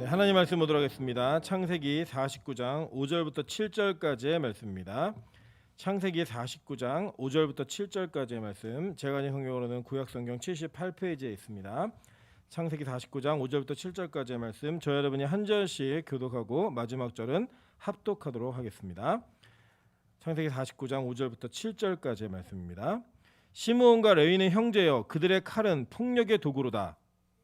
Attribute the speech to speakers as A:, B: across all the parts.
A: 네, 하나님 말씀 보도록 하겠습니다. 창세기 49장 5절부터 7절까지의 말씀입니다. 창세기 49장 5절부터 7절까지의 말씀, 제가 가진 성경으로는 구약성경 78페이지에 있습니다. 창세기 49장 5절부터 7절까지의 말씀, 저 여러분이 한 절씩 교독하고 마지막 절은 합독하도록 하겠습니다. 창세기 49장 5절부터 7절까지의 말씀입니다. 시므온과 레위는 형제여, 그들의 칼은 폭력의 도구로다.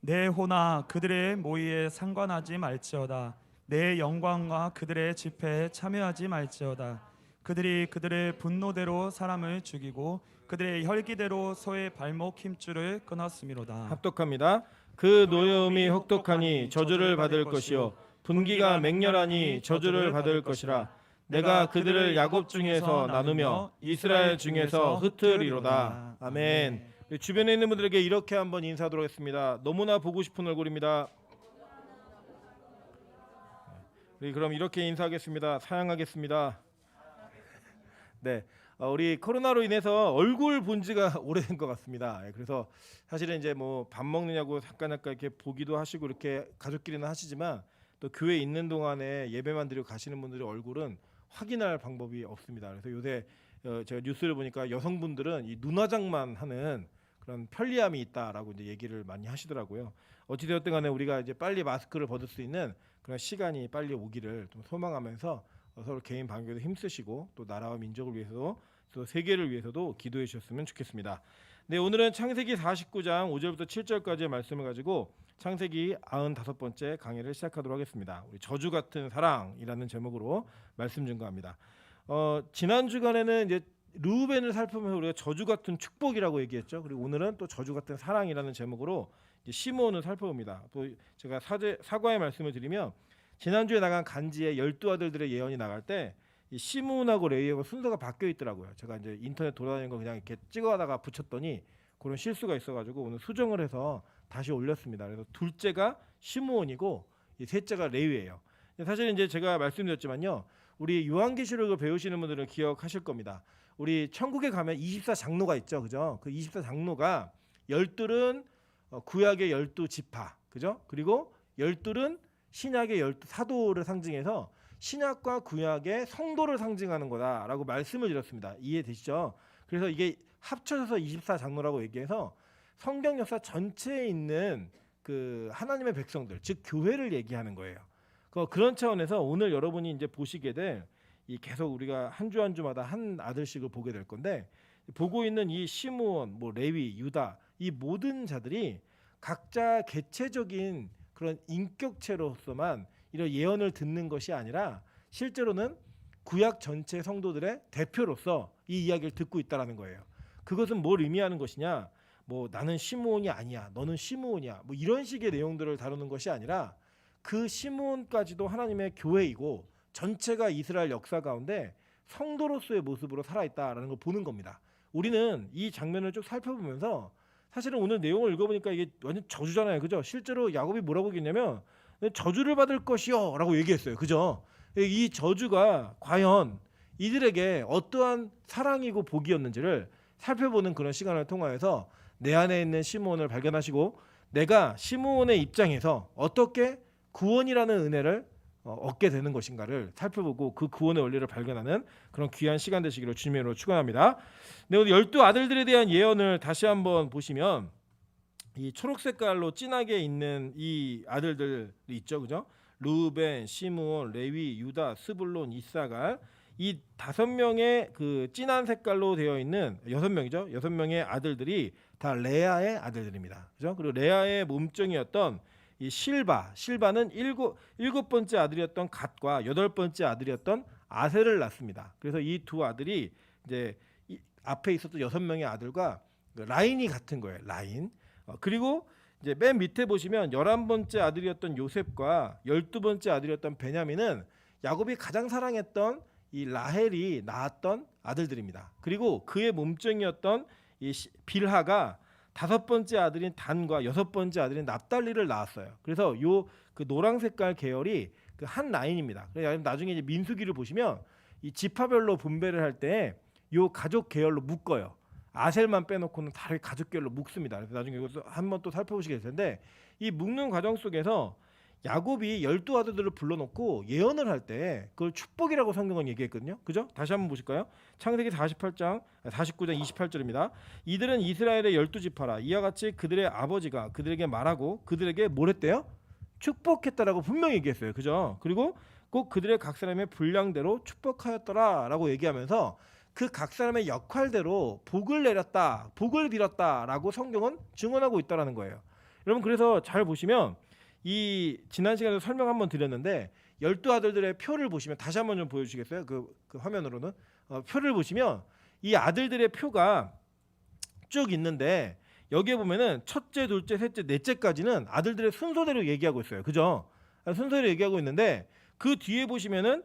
B: 내 호나 그들의 모의에 상관하지 말지어다. 내 영광과 그들의 집회에 참여하지 말지어다. 그들이 그들의 분노대로 사람을 죽이고 그들의 혈기대로 소의 발목 힘줄을 끊었음이로다.
A: 합독합니다. 그 노여움이 혹독하니 저주를 받을 것이요 분기가 맹렬하니 저주를 받을 것이라. 내가 그들을 야곱 중에서 나누며 이스라엘 중에서 흩으리로다. 아멘. 주변에 있는 분들에게 이렇게 한번 인사하도록 하겠습니다. 너무나 보고 싶은 얼굴입니다. 우리 그럼 이렇게 인사하겠습니다. 사양하겠습니다. 네, 우리 코로나로 인해서 얼굴 본 지가 오래된 것 같습니다. 그래서 사실은 이제 뭐 밥 먹느냐고 잠깐 이렇게 보기도 하시고 이렇게 가족끼리는 하시지만 또 교회에 있는 동안에 예배만 드리고 가시는 분들의 얼굴은 확인할 방법이 없습니다. 그래서 요새 제가 뉴스를 보니까 여성분들은 이 눈화장만 하는 그런 편리함이 있다라고 이제 얘기를 많이 하시더라고요. 어찌되었든 간에 우리가 이제 빨리 마스크를 벗을 수 있는 그런 시간이 빨리 오기를 좀 소망하면서 서로 개인 방역에도 힘쓰시고 또 나라와 민족을 위해서도 또 세계를 위해서도 기도해 주셨으면 좋겠습니다. 네, 오늘은 창세기 49장 5절부터 7절까지의 말씀을 가지고 창세기 95번째 강의를 시작하도록 하겠습니다. 우리 저주 같은 사랑이라는 제목으로 말씀 증거합니다. 지난 주간에는 이제 르우벤을 살펴보면서 우리가 저주 같은 축복이라고 얘기했죠. 그리고 오늘은 또 저주 같은 사랑이라는 제목으로 이제 시므온을 살펴봅니다. 또 제가 사과의 말씀을 드리면 지난주에 나간 간지의 12아들들의 예언이 나갈 때 이 시므온하고 레위하고 순서가 바뀌어 있더라고요. 제가 이제 인터넷 돌아다니는 거 그냥 이렇게 찍어하다가 붙였더니 그런 실수가 있어가지고 오늘 수정을 해서 다시 올렸습니다. 그래서 둘째가 시므온이고 이 셋째가 레위예요. 사실 이제 제가 말씀드렸지만요, 우리 요한계시록을 배우시는 분들은 기억하실 겁니다. 우리 천국에 가면 24장로가 있죠, 그죠? 그 24장로가 12은 구약의 12지파, 그죠? 그리고 12은 신약의 12사도를 상징해서 신약과 구약의 성도를 상징하는 거다라고 말씀을 드렸습니다. 이해되시죠? 그래서 이게 합쳐져서 24장로라고 얘기해서 성경 역사 전체에 있는 그 하나님의 백성들, 즉 교회를 얘기하는 거예요. 그런 차원에서 오늘 여러분이 이제 보시게 될 이 계속 우리가 한 주 한 주마다 한 아들씩을 보게 될 건데, 보고 있는 이 시므온, 뭐 레위, 유다, 이 모든 자들이 각자 개체적인 그런 인격체로서만 이런 예언을 듣는 것이 아니라 실제로는 구약 전체 성도들의 대표로서 이 이야기를 듣고 있다라는 거예요. 그것은 뭘 의미하는 것이냐? 뭐 나는 시므온이 아니야, 너는 시므온이야, 뭐 이런 식의 내용들을 다루는 것이 아니라 그 시므온까지도 하나님의 교회이고 전체가 이스라엘 역사 가운데 성도로서의 모습으로 살아있다라는 걸 보는 겁니다. 우리는 이 장면을 쭉 살펴보면서 사실은 오늘 내용을 읽어보니까 이게 완전 저주잖아요, 그죠? 실제로 야곱이 뭐라고 얘기했냐면 저주를 받을 것이요 라고 얘기했어요, 그죠? 이 저주가 과연 이들에게 어떠한 사랑이고 복이었는지를 살펴보는 그런 시간을 통하여서 내 안에 있는 시므온을 발견하시고 내가 시므온의 입장에서 어떻게 구원이라는 은혜를 얻게 되는 것인가를 살펴보고 그 구원의 원리를 발견하는 그런 귀한 시간 되시기를 주님의 이름으로 축원합니다. 네, 오늘 12아들들에 대한 예언을 다시 한번 보시면 이 초록 색깔로 진하게 있는 이 아들들이 있죠, 그죠? 르우벤, 시므온, 레위, 유다, 스불론, 이사갈, 이 5명의 그 진한 색깔로 되어 있는 6명이죠. 6명의 아들들이 다 레아의 아들들입니다, 그죠? 그리고 레아의 몸종이었던 이 실바는 일곱 번째 아들이었던 갓과 8번째 아들이었던 아셀을 낳습니다. 그래서 이 두 아들이 이제 앞에 있었던 6명의 아들과 라인이 같은 거예요. 라인. 그리고 이제 맨 밑에 보시면 11번째 아들이었던 요셉과 12번째 아들이었던 베냐민은 야곱이 가장 사랑했던 이 라헬이 낳았던 아들들입니다. 그리고 그의 몸종이었던 이 빌하가 5번째 아들인 단과 6번째 아들인 납달리를 낳았어요. 그래서 요 그 노랑 색깔 계열이 그 한 라인입니다. 그래서 나중에 이제 민수기를 보시면 이 지파별로 분배를 할 때 요 가족 계열로 묶어요. 아셀만 빼놓고는 다 가족 계열로 묶습니다. 그래서 나중에 이것도 한번 또 살펴보시게 될 텐데 이 묶는 과정 속에서 야곱이 12아들들을 불러놓고 예언을 할 때 그걸 축복이라고 성경은 얘기했거든요. 그죠? 다시 한번 보실까요? 창세기 49장 28절입니다. 이들은 이스라엘의 12지파라. 이와 같이 그들의 아버지가 그들에게 말하고 그들에게 뭘 했대요? 축복했다라고 분명히 얘기했어요. 그죠? 그리고 꼭 그들의 각 사람의 분량대로 축복하였더라라고 얘기하면서 그 각 사람의 역할대로 복을 내렸다, 복을 빌었다라고 성경은 증언하고 있다라는 거예요. 여러분, 그래서 잘 보시면 이 지난 시간에 설명 한번 드렸는데 12아들들의 표를 보시면 다시 한번 좀 보여주시겠어요? 그 화면으로는 표를 보시면 이 아들들의 표가 쭉 있는데 여기에 보면은 첫째, 둘째, 셋째, 넷째까지는 아들들의 순서대로 얘기하고 있어요. 그죠? 순서대로 얘기하고 있는데 그 뒤에 보시면은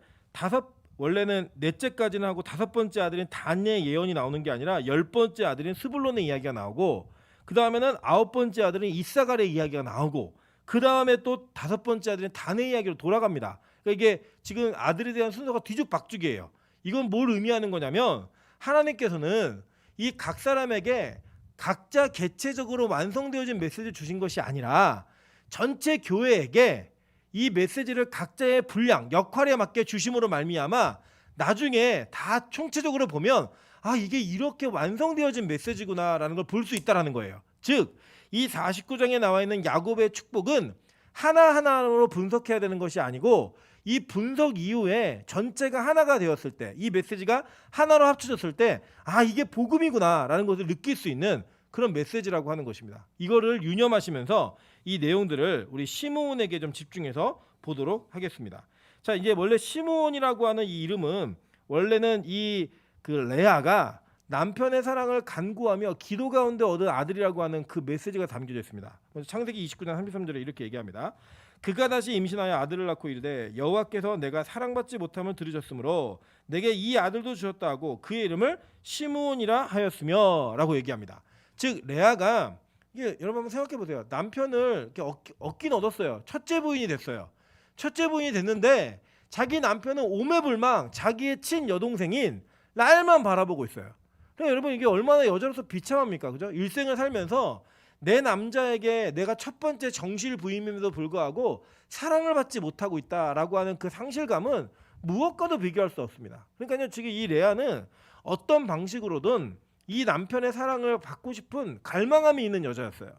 A: 원래는 넷째까지는 하고 5번째 아들인 단의 예언이 나오는 게 아니라 10번째 아들인 스불론의 이야기가 나오고 그 다음에는 9번째 아들인 이사갈의 이야기가 나오고 그 다음에 또 5번째 아들인 단의 이야기로 돌아갑니다. 그러니까 이게 지금 아들에 대한 순서가 뒤죽박죽이에요. 이건 뭘 의미하는 거냐면 하나님께서는 이 각 사람에게 각자 개체적으로 완성되어진 메시지를 주신 것이 아니라 전체 교회에게 이 메시지를 각자의 분량, 역할에 맞게 주심으로 말미암아 나중에 다 총체적으로 보면 아, 이게 이렇게 완성되어진 메시지구나라는 걸 볼 수 있다라는 거예요. 즉, 이 49장에 나와 있는 야곱의 축복은 하나하나로 분석해야 되는 것이 아니고 이 분석 이후에 전체가 하나가 되었을 때, 이 메시지가 하나로 합쳐졌을 때 아, 이게 복음이구나라는 것을 느낄 수 있는 그런 메시지라고 하는 것입니다. 이거를 유념하시면서 이 내용들을 우리 시므온에게 좀 집중해서 보도록 하겠습니다. 자, 이제 원래 시므온이라고 하는 이 이름은 원래는 이 그 레아가 남편의 사랑을 간구하며 기도 가운데 얻은 아들이라고 하는 그 메시지가 담겨져 있습니다. 창세기 29장 33절에 이렇게 얘기합니다. 그가 다시 임신하여 아들을 낳고 이르되 여호와께서 내가 사랑받지 못함을 들으셨으므로 내게 이 아들도 주셨다 하고 그의 이름을 시므온이라 하였으며 라고 얘기합니다. 즉 레아가 이게 여러분 한번 생각해 보세요. 남편을 이렇게 얻긴 얻었어요. 첫째 부인이 됐어요. 첫째 부인이 됐는데 자기 남편은 오매불망 자기의 친 여동생인 날만 바라보고 있어요. 그러니까 여러분 이게 얼마나 여자로서 비참합니까? 그죠? 일생을 살면서 내 남자에게 내가 첫 번째 정실 부임임에도 불구하고 사랑을 받지 못하고 있다라고 하는 그 상실감은 무엇과도 비교할 수 없습니다. 그러니까요, 지금 이 레아는 어떤 방식으로든 이 남편의 사랑을 받고 싶은 갈망함이 있는 여자였어요.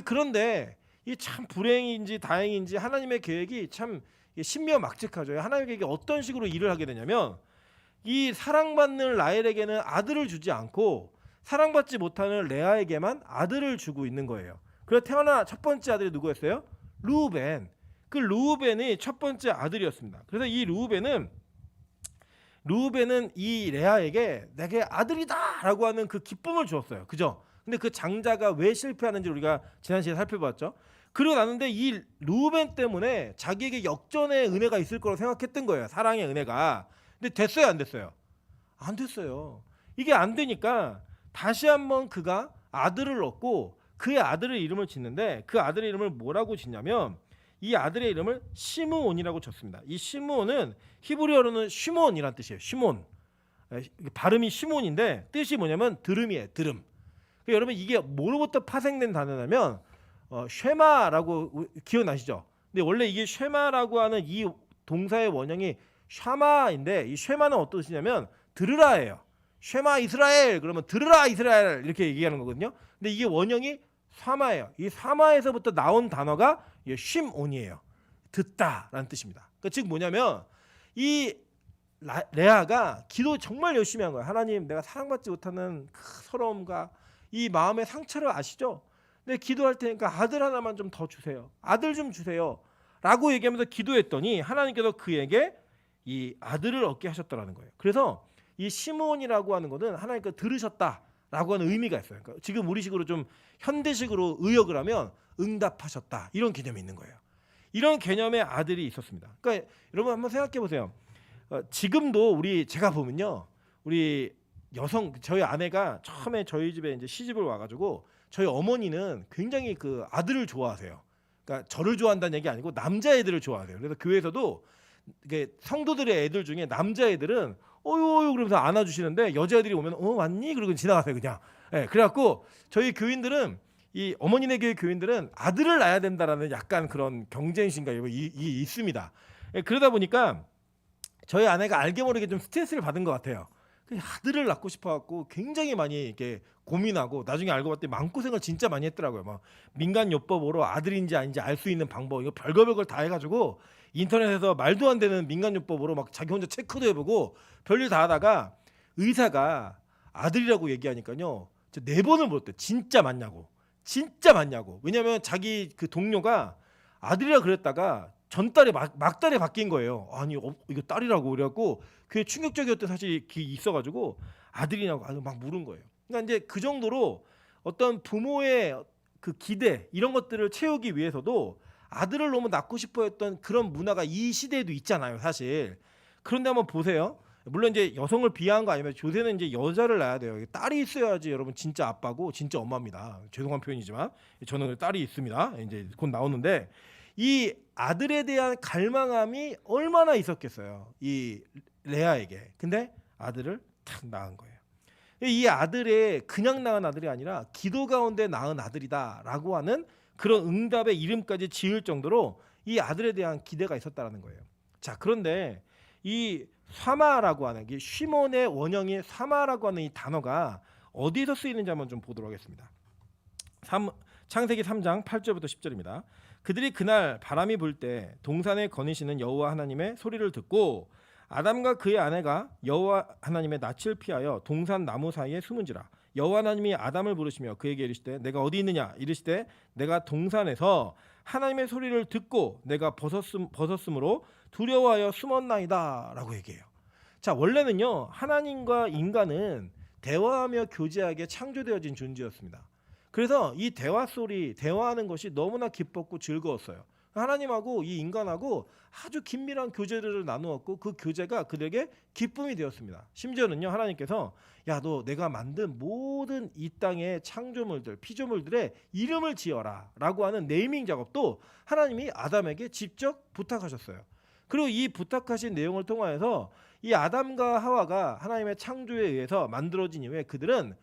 A: 그런데 이 참 불행인지 다행인지 하나님의 계획이 참 신묘막측하죠. 하나님의 계획이 어떤 식으로 일을 하게 되냐면 이 사랑받는 라헬에게는 아들을 주지 않고 사랑받지 못하는 레아에게만 아들을 주고 있는 거예요. 그래서 태어난 첫 번째 아들이 누구였어요? 르우벤. 그 르우벤이 첫 번째 아들이었습니다. 그래서 이 르우벤은 이 레아에게 내게 아들이다라고 하는 그 기쁨을 주었어요. 그죠? 근데 그 장자가 왜 실패하는지 우리가 지난 시간에 살펴봤죠. 그러고 나는데 이 르우벤 때문에 자기에게 역전의 은혜가 있을 거라고 생각했던 거예요. 사랑의 은혜가. 근데 됐어요, 안 됐어요? 안 됐어요. 이게 안 되니까 다시 한번 그가 아들을 얻고 그의 아들의 이름을 짓는데 그 아들의 이름을 뭐라고 짓냐면 이 아들의 이름을 시므온이라고 졌습니다. 이 시므온은 히브리어로는 쉬몬이란 뜻이에요. 쉬몬. 발음이 시몬인데 뜻이 뭐냐면 들음이에요. 들음. 그러니까 여러분 이게 뭐로부터 파생된 단어냐면 쉐마라고 기억나시죠? 근데 원래 이게 쉐마라고 하는 이 동사의 원형이 샤마인데 이 쉐마는 어떤 뜻이냐면 들으라예요. 쉐마 이스라엘 그러면 들으라 이스라엘 이렇게 얘기하는 거거든요. 근데 이게 원형이 사마예요. 이 사마에서부터 나온 단어가 쉼온이에요. 듣다라는 뜻입니다. 그러니까 즉 뭐냐면 이 레아가 기도 정말 열심히 한 거예요. 하나님, 내가 사랑받지 못하는 그 서러움과 이 마음의 상처를 아시죠? 근데 기도할 테니까 아들 하나만 좀 더 주세요. 아들 좀 주세요. 라고 얘기하면서 기도했더니 하나님께서 그에게 이 아들을 얻게 하셨다라는 거예요. 그래서 이 시므온이라고 하는 것은 하나님께서 들으셨다라고 하는 의미가 있어요. 그러니까 지금 우리식으로 좀 현대식으로 의역을 하면 응답하셨다 이런 개념이 있는 거예요. 이런 개념의 아들이 있었습니다. 그러니까 여러분 한번 생각해 보세요. 지금도 제가 보면요, 우리 저희 아내가 처음에 저희 집에 이제 시집을 와가지고 저희 어머니는 굉장히 그 아들을 좋아하세요. 그러니까 저를 좋아한다는 얘기 아니고 남자애들을 좋아하세요. 그래서 교회에서도 이게 성도들의 애들 중에 남자애들은 어유 그러면서 안아주시는데 여자애들이 오면 왔니? 그러고 지나가세요 그냥. 그래갖고 저희 교인들은 이 어머니네 교회 교인들은 아들을 낳아야 된다라는 약간 그런 경쟁심과 이 있습니다. 그러다 보니까 저희 아내가 알게 모르게 좀 스트레스를 받은 것 같아요. 아들을 낳고 싶어갖고 굉장히 많이 이렇게 고민하고 나중에 알고 봤더니 마음고생을 진짜 많이 했더라고요. 막 민간요법으로 아들인지 아닌지 알 수 있는 방법 이거 별걸 다 해가지고 인터넷에서 말도 안 되는 민간요법으로 막 자기 혼자 체크도 해보고 별일 다 하다가 의사가 아들이라고 얘기하니까요. 4번을 물었대요. 진짜 맞냐고. 진짜 맞냐고. 왜냐면 자기 그 동료가 아들이라 그랬다가 전달에 막달에 바뀐 거예요. 아니 이거 딸이라고 그래갖고 그게 충격적이었던 사실이 있어가지고 아들이냐고 막 물은 거예요. 그러니까 이제 그 정도로 어떤 부모의 그 기대 이런 것들을 채우기 위해서도 아들을 너무 낳고 싶어했던 그런 문화가 이 시대에도 있잖아요, 사실. 그런데 한번 보세요. 물론 이제 여성을 비하한 거 아니면 요새는 이제 여자를 낳아야 돼요. 딸이 있어야지 여러분 진짜 아빠고 진짜 엄마입니다. 죄송한 표현이지만 저는 딸이 있습니다. 이제 곧 나오는데 이 아들에 대한 갈망함이 얼마나 있었겠어요. 이 레아에게. 근데 아들을 탁 낳은 거예요. 이 아들의 그냥 낳은 아들이 아니라 기도 가운데 낳은 아들이다라고 하는 그런 응답의 이름까지 지을 정도로 이 아들에 대한 기대가 있었다라는 거예요. 자, 그런데 이 사마라고 하는 게 쉬몬의 원형인 사마라고 하는 이 단어가 어디에서 쓰이는지 한번 좀 보도록 하겠습니다. 창세기 3장 8절부터 10절입니다. 그들이 그날 바람이 불 때 동산에 거니시는 여호와 하나님의 소리를 듣고 아담과 그의 아내가 여호와 하나님의 낯을 피하여 동산 나무 사이에 숨은지라. 여호와 하나님이 아담을 부르시며 그에게 이르시되 내가 어디 있느냐 이르시되 내가 동산에서 하나님의 소리를 듣고 내가 벗었으므로 두려워하여 숨었나이다 라고 얘기해요. 자, 원래는요 하나님과 인간은 대화하며 교제하게 창조되어진 존재였습니다. 그래서 이 대화하는 것이 너무나 기뻤고 즐거웠어요. 하나님하고 이 인간하고 아주 긴밀한 교제를 나누었고 그 교제가 그들에게 기쁨이 되었습니다. 심지어는요 하나님께서 야, 너 내가 만든 모든 이 땅의 창조물들 피조물들의 이름을 지어라 라고 하는 네이밍 작업도 하나님이 아담에게 직접 부탁하셨어요. 그리고 이 부탁하신 내용을 통하여서 이 아담과 하와가 하나님의 창조에 의해서 만들어진 이후에 그들은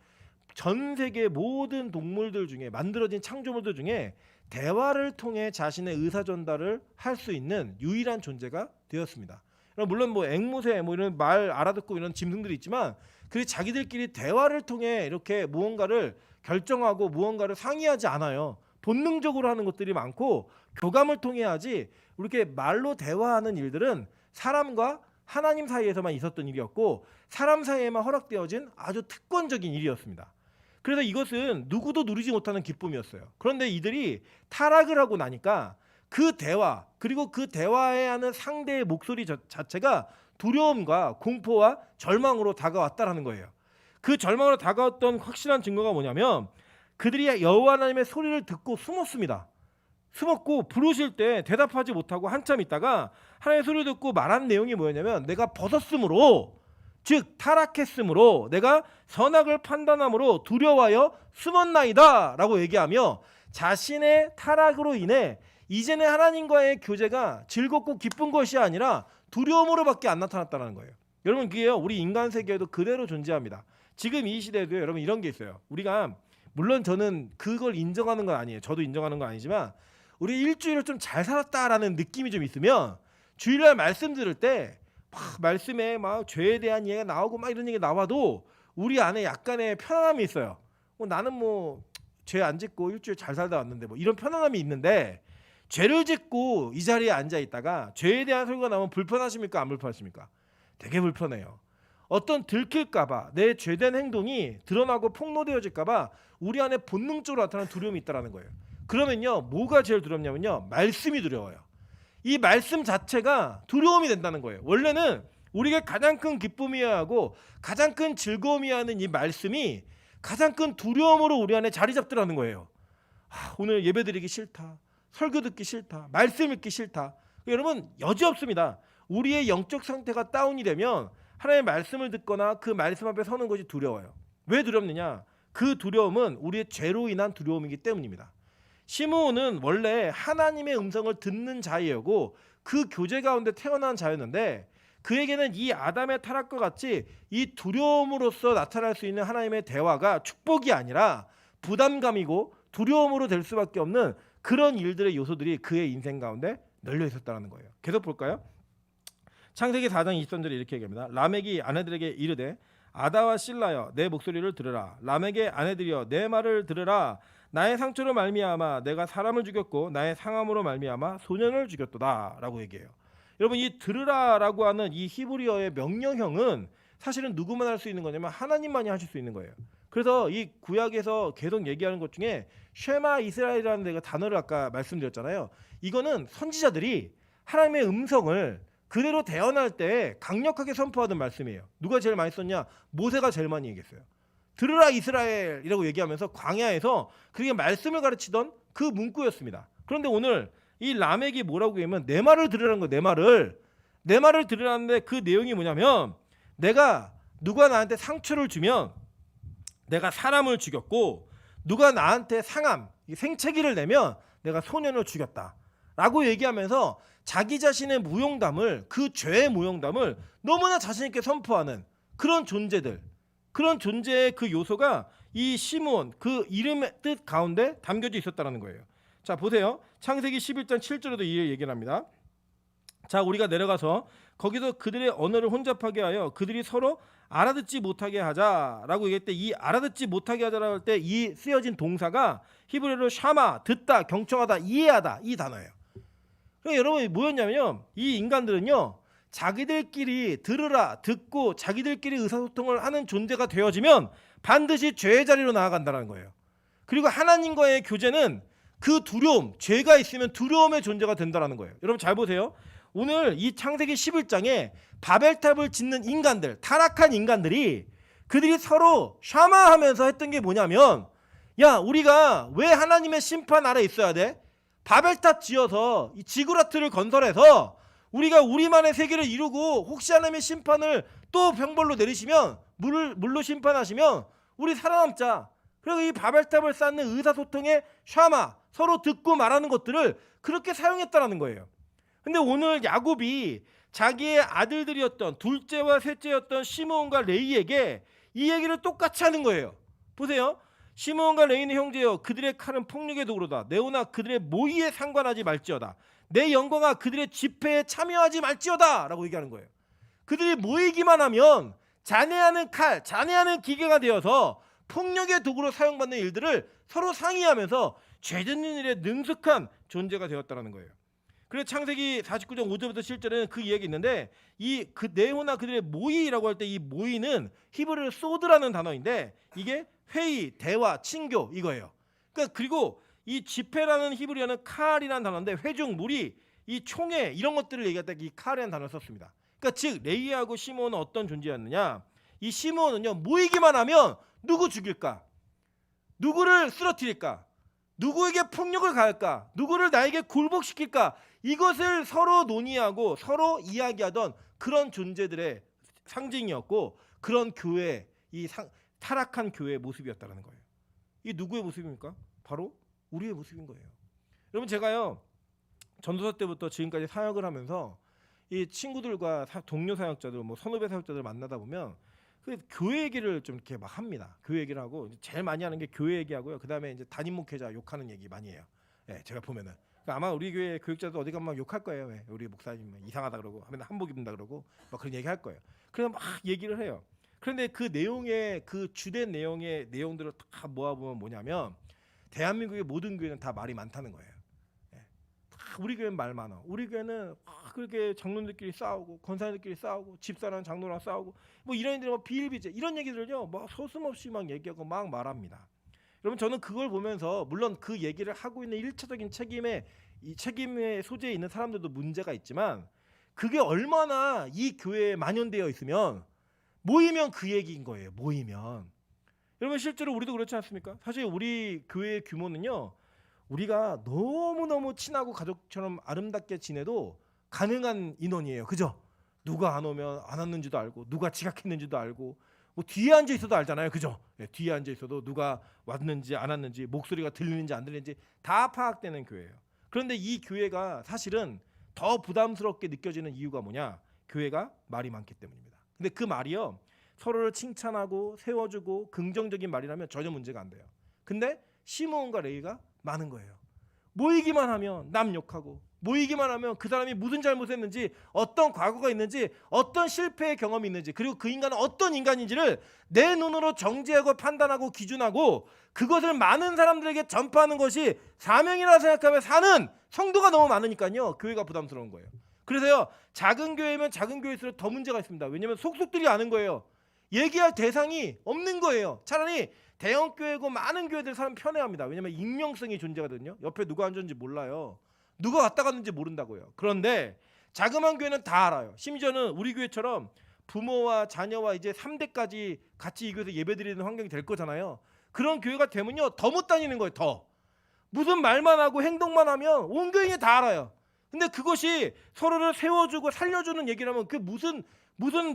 A: 전 세계 모든 동물들 중에 만들어진 창조물들 중에 대화를 통해 자신의 의사 전달을 할 수 있는 유일한 존재가 되었습니다. 물론 뭐 앵무새 뭐 이런 말 알아듣고 이런 짐승들이 있지만 그 자기들끼리 대화를 통해 이렇게 무언가를 결정하고 무언가를 상의하지 않아요. 본능적으로 하는 것들이 많고 교감을 통해 하지 이렇게 말로 대화하는 일들은 사람과 하나님 사이에서만 있었던 일이었고 사람 사이에만 허락되어진 아주 특권적인 일이었습니다. 그래서 이것은 누구도 누리지 못하는 기쁨이었어요. 그런데 이들이 타락을 하고 나니까 그 대화 그리고 그 대화해야 하는 상대의 목소리 자체가 두려움과 공포와 절망으로 다가왔다라는 거예요. 그 절망으로 다가왔던 확실한 증거가 뭐냐면 그들이 여호와 하나님의 소리를 듣고 숨었습니다. 숨었고 부르실 때 대답하지 못하고 한참 있다가 하나님의 소리를 듣고 말한 내용이 뭐였냐면 내가 벗었으므로 즉 타락했으므로 내가 선악을 판단함으로 두려워하여 숨었나이다 라고 얘기하며 자신의 타락으로 인해 이제는 하나님과의 교제가 즐겁고 기쁜 것이 아니라 두려움으로밖에 안 나타났다는 거예요. 여러분 그게요 우리 인간 세계에도 그대로 존재합니다. 지금 이 시대에도 여러분 이런 게 있어요. 우리가 물론 저는 그걸 인정하는 건 아니에요. 저도 인정하는 건 아니지만 우리 일주일을 좀 잘 살았다라는 느낌이 좀 있으면 주일날 말씀 들을 때 막 말씀에 막 죄에 대한 얘기가 나오고 막 이런 얘기 나와도 우리 안에 약간의 편안함이 있어요. 나는 뭐 죄 안 짓고 일주일 잘 살다 왔는데 뭐 이런 편안함이 있는데 죄를 짓고 이 자리에 앉아 있다가 죄에 대한 소리가 나오면 불편하십니까? 안 불편하십니까? 되게 불편해요. 어떤 들킬까봐 내 죄된 행동이 드러나고 폭로되어질까봐 우리 안에 본능적으로 나타나는 두려움이 있다는 거예요. 그러면요 뭐가 제일 두렵냐면요 말씀이 두려워요. 이 말씀 자체가 두려움이 된다는 거예요. 원래는 우리가 가장 큰 기쁨이어야 하고 가장 큰 즐거움이어야 하는 이 말씀이 가장 큰 두려움으로 우리 안에 자리 잡더라는 거예요. 오늘 예배드리기 싫다. 설교 듣기 싫다. 말씀 읽기 싫다. 여러분 여지없습니다. 우리의 영적 상태가 다운이 되면 하나님의 말씀을 듣거나 그 말씀 앞에 서는 것이 두려워요. 왜 두렵느냐? 그 두려움은 우리의 죄로 인한 두려움이기 때문입니다. 시므온은 원래 하나님의 음성을 듣는 자이었고 그 교제 가운데 태어난 자였는데 그에게는 이 아담의 타락과 같이 이 두려움으로써 나타날 수 있는 하나님의 대화가 축복이 아니라 부담감이고 두려움으로 될 수밖에 없는 그런 일들의 요소들이 그의 인생 가운데 널려 있었다는 거예요. 계속 볼까요? 창세기 4장 23절에 이렇게 얘기합니다. 라멕이 아내들에게 이르되 아다와 실라여 내 목소리를 들으라. 라멕의 아내들이여 내 말을 들으라. 나의 상처로 말미암아 내가 사람을 죽였고 나의 상함으로 말미암아 소년을 죽였도다 라고 얘기해요. 여러분, 이 들으라라고 하는 이 히브리어의 명령형은 사실은 누구만 할 수 있는 거냐면 하나님만이 하실 수 있는 거예요. 그래서 이 구약에서 계속 얘기하는 것 중에 쉐마 이스라엘이라는 데가 단어를 아까 말씀드렸잖아요. 이거는 선지자들이 하나님의 음성을 그대로 대언할 때 강력하게 선포하던 말씀이에요. 누가 제일 많이 썼냐? 모세가 제일 많이 얘기했어요. 들으라 이스라엘이라고 얘기하면서 광야에서 그게 말씀을 가르치던 그 문구였습니다. 그런데 오늘 이 라멕이 뭐라고 하면 내 말을 들으라는 거예요. 내 말을 들으라는데 그 내용이 뭐냐면 내가 누가 나한테 상처를 주면 내가 사람을 죽였고 누가 나한테 상함, 생채기를 내면 내가 소년을 죽였다 라고 얘기하면서 자기 자신의 무용담을, 그 죄의 무용담을 너무나 자신 있게 선포하는 그런 존재들, 그런 존재의 그 요소가 이 시므온 그 이름의 뜻 가운데 담겨져 있었다는 거예요. 자, 보세요. 창세기 11장 7절에도 이 얘기를 합니다. 자, 우리가 내려가서 거기서 그들의 언어를 혼잡하게 하여 그들이 서로 알아듣지 못하게 하자라고 얘기할 때 이 알아듣지 못하게 하자라고 할 때 이 쓰여진 동사가 히브리어로 샤마, 듣다, 경청하다, 이해하다 이 단어예요. 그러니까 여러분 뭐였냐면요, 이 인간들은요 자기들끼리 들으라, 듣고 자기들끼리 의사소통을 하는 존재가 되어지면 반드시 죄의 자리로 나아간다는 거예요. 그리고 하나님과의 교제는 그 두려움, 죄가 있으면 두려움의 존재가 된다는 거예요. 여러분 잘 보세요. 오늘 이 창세기 11장에 바벨탑을 짓는 인간들, 타락한 인간들이 그들이 서로 샤마하면서 했던 게 뭐냐면, 야, 우리가 왜 하나님의 심판 아래 있어야 돼? 바벨탑 지어서 이 지구라트를 건설해서 우리가 우리만의 세계를 이루고 혹시 하나님의 심판을 또 병벌로 내리시면 물로 심판하시면 우리 살아남자. 그리고 이 바벨탑을 쌓는 의사소통의 샤마, 서로 듣고 말하는 것들을 그렇게 사용했다라는 거예요. 근데 오늘 야곱이 자기의 아들들이었던 둘째와 셋째였던 시므온과 레이에게 이 얘기를 똑같이 하는 거예요. 보세요. 시므온과 레이는 형제여 그들의 칼은 폭력의 도구로다. 네오나 그들의 모의에 상관하지 말지어다. 내 영광아 그들의 집회에 참여하지 말지어다 라고 얘기하는 거예요. 그들이 모이기만 하면 잔해하는 칼, 잔해하는 기계가 되어서 폭력의 도구로 사용받는 일들을 서로 상의하면서 죄짓는 일에 능숙한 존재가 되었다는 거예요. 그래서 창세기 49장 5절부터 7절에는 그 이야기 있는데 이 그 네오나 그들의 모의라고 할 때 이 모의는 히브리어로 소드라는 단어인데 이게 회의, 대화, 친교 이거예요. 그러니까 그리고 이 집회라는 히브리어는 칼이라는 단어인데 회중, 무리, 이 총회 이런 것들을 얘기할 때 이 칼이라는 단어를 썼습니다. 그러니까 즉 레이하고 시므온은 어떤 존재였느냐? 이 시므온은요 모이기만 하면 누구 죽일까? 누구를 쓰러뜨릴까? 누구에게 폭력을 가할까? 누구를 나에게 굴복시킬까? 이것을 서로 논의하고 서로 이야기하던 그런 존재들의 상징이었고 그런 교회, 타락한 교회의 모습이었다는 거예요. 이 누구의 모습입니까? 바로 우리의 모습인 거예요. 여러분 제가요 전도사 때부터 지금까지 사역을 하면서 이 친구들과 동료 사역자들, 뭐 선후배 사역자들 만나다 보면 그 교회 얘기를 좀 이렇게 막 합니다. 교회 얘기를 하고 제일 많이 하는 게 교회 얘기하고요. 그 다음에 이제 담임 목회자 욕하는 얘기 많이 해요. 예, 제가 보면은 그러니까 아마 우리 교회 교육자도 어디 가면 막 욕할 거예요. 왜? 우리 목사님 이상하다 그러고 하면 한복 입는다 그러고 막 그런 얘기 할 거예요. 그래서 막 얘기를 해요. 그런데 그 내용의 그 주된 내용의 내용들을 다 모아보면 뭐냐면 대한민국의 모든 교회는 다 말이 많다는 거예요. 예. 다 우리 교회는 말 많아. 우리 교회는 그렇게 장로들끼리 싸우고 권사님들끼리 싸우고 집사람 장로랑 싸우고 뭐 이런 일들 뭐 비일비재 이런 얘기들을요 막 서슴없이 막 얘기하고 막 말합니다. 여러분 저는 그걸 보면서 물론 그 얘기를 하고 있는 일차적인 책임의 소재에 있는 사람들도 문제가 있지만 그게 얼마나 이 교회에 만연되어 있으면 모이면 그 얘기인 거예요. 모이면 여러분 실제로 우리도 그렇지 않습니까? 사실 우리 교회의 규모는요 우리가 너무너무 친하고 가족처럼 아름답게 지내도 가능한 인원이에요. 그죠? 누가 안 오면 안 왔는지도 알고 누가 지각했는지도 알고 뭐 뒤에 앉아 있어도 알잖아요. 그죠? 네, 뒤에 앉아 있어도 누가 왔는지 안 왔는지 목소리가 들리는지 안 들리는지 다 파악되는 교회예요. 그런데 이 교회가 사실은 더 부담스럽게 느껴지는 이유가 뭐냐? 교회가 말이 많기 때문입니다. 근데 그 말이요 서로를 칭찬하고 세워주고 긍정적인 말이라면 전혀 문제가 안 돼요. 근데 시므온과 레위가 많은 거예요. 모이기만 하면 남 욕하고, 모이기만 하면 그 사람이 무슨 잘못했는지, 어떤 과거가 있는지, 어떤 실패의 경험이 있는지, 그리고 그 인간은 어떤 인간인지를 내 눈으로 정죄하고 판단하고 기준하고 그것을 많은 사람들에게 전파하는 것이 사명이라 생각하며 사는 성도가 너무 많으니까요, 교회가 부담스러운 거예요. 그래서요, 작은 교회면 작은 교회일수록 더 문제가 있습니다. 왜냐하면 속속들이 아는 거예요. 얘기할 대상이 없는 거예요. 차라리 대형 교회고 많은 교회들 사람 편해합니다. 왜냐하면 익명성이 존재하거든요. 옆에 누가 앉았는지 몰라요. 누가 왔다 갔는지 모른다고요. 그런데 자그마한 교회는 다 알아요. 심지어는 우리 교회처럼 부모와 자녀와 이제 3대까지 같이 이 교회에서 예배드리는 환경이 될 거잖아요. 그런 교회가 되면요, 더 못 다니는 거예요. 더 무슨 말만 하고 행동만 하면 온 교인이 다 알아요. 근데 그것이 서로를 세워주고 살려주는 얘기라면 그게 무슨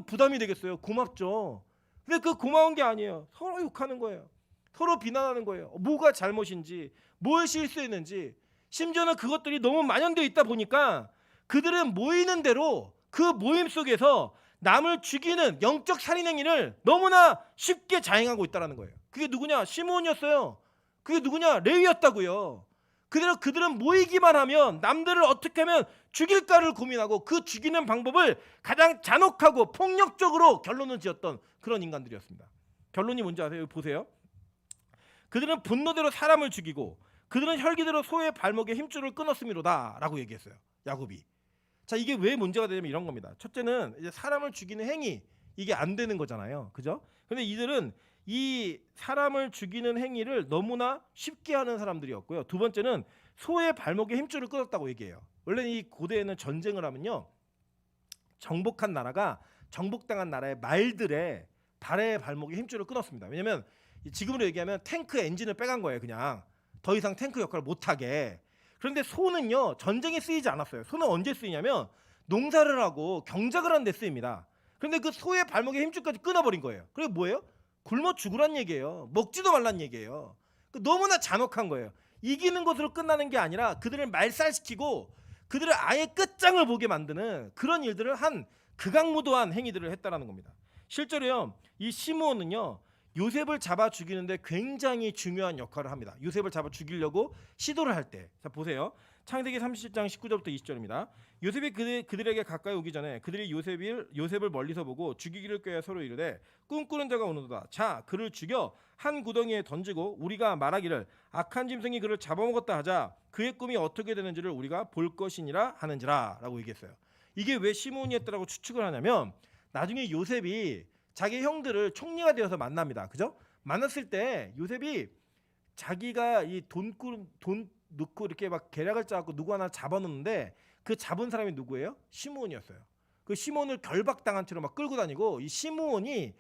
A: 부담이 되겠어요. 고맙죠. 근데 그 고마운 게 아니에요. 서로 욕하는 거예요. 서로 비난하는 거예요. 뭐가 잘못인지, 뭘 실수했는지. 심지어는 그것들이 너무 만연되어 있다 보니까 그들은 모이는 대로 그 모임 속에서 남을 죽이는 영적 살인 행위를 너무나 쉽게 자행하고 있다는 거예요. 그게 누구냐? 시므온이었어요. 그게 누구냐? 레위였다고요. 그들은 모이기만 하면 남들을 어떻게 하면 죽일까를 고민하고 그 죽이는 방법을 가장 잔혹하고 폭력적으로 결론을 지었던 그런 인간들이었습니다. 결론이 뭔지 아세요? 보세요. 그들은 분노대로 사람을 죽이고 그들은 혈기대로 소의 발목에 힘줄을 끊었음이로다 라고 얘기했어요. 야곱이. 자, 이게 왜 문제가 되냐면 이런 겁니다. 첫째는 이제 사람을 죽이는 행위, 이게 안 되는 거잖아요. 그죠? 근데 이들은 이 사람을 죽이는 행위를 너무나 쉽게 하는 사람들이었고요. 두 번째는 소의 발목에 힘줄을 끊었다고 얘기해요. 원래 이 고대에는 전쟁을 하면요, 정복한 나라가 정복당한 나라의 말들의 발의 발목에 힘줄을 끊었습니다. 왜냐하면 지금으로 얘기하면 탱크 엔진을 빼간 거예요. 그냥 더 이상 탱크 역할을 못하게. 그런데 소는요, 전쟁에 쓰이지 않았어요. 소는 언제 쓰이냐면 농사를 하고 경작을 하는 데 쓰입니다. 그런데 그 소의 발목에 힘줄까지 끊어버린 거예요. 그게 뭐예요? 굶어 죽으란 얘기예요. 먹지도 말란 얘기예요. 너무나 잔혹한 거예요. 이기는 것으로 끝나는 게 아니라 그들을 말살시키고 그들을 아예 끝장을 보게 만드는 그런 일들을 한 극악무도한 행위들을 했다라는 겁니다. 실제로요, 이 시므온은요, 요셉을 잡아 죽이는데 굉장히 중요한 역할을 합니다. 요셉을 잡아 죽이려고 시도를 할 때, 자 보세요. 창세기 37장 19절부터 20절입니다. 요셉이 그들에게 가까이 오기 전에 그들이 요셉을 멀리서 보고 죽이기를 꾀해 서로 이르되 꿈꾸는 자가 오는도다. 자, 그를 죽여 한 구덩이에 던지고 우리가 말하기를 악한 짐승이 그를 잡아먹었다 하자. 그의 꿈이 어떻게 되는지를 우리가 볼 것이니라 하는지라 라고 얘기했어요. 이게 왜 시므온이 했다라고 추측을 하냐면, 나중에 요셉이 자기 형들을 총리가 되어서 만납니다. 그죠? 만났을 때 요셉이 자기가 이 돈 넣고 이렇게 막 계략을 짜고 누구 하나 잡아놓는데 그 잡은 사람이 누구예요? 시므온이었어요. 그 시므온을 결박당한 채로 막 끌고 다니고, 이 시므온이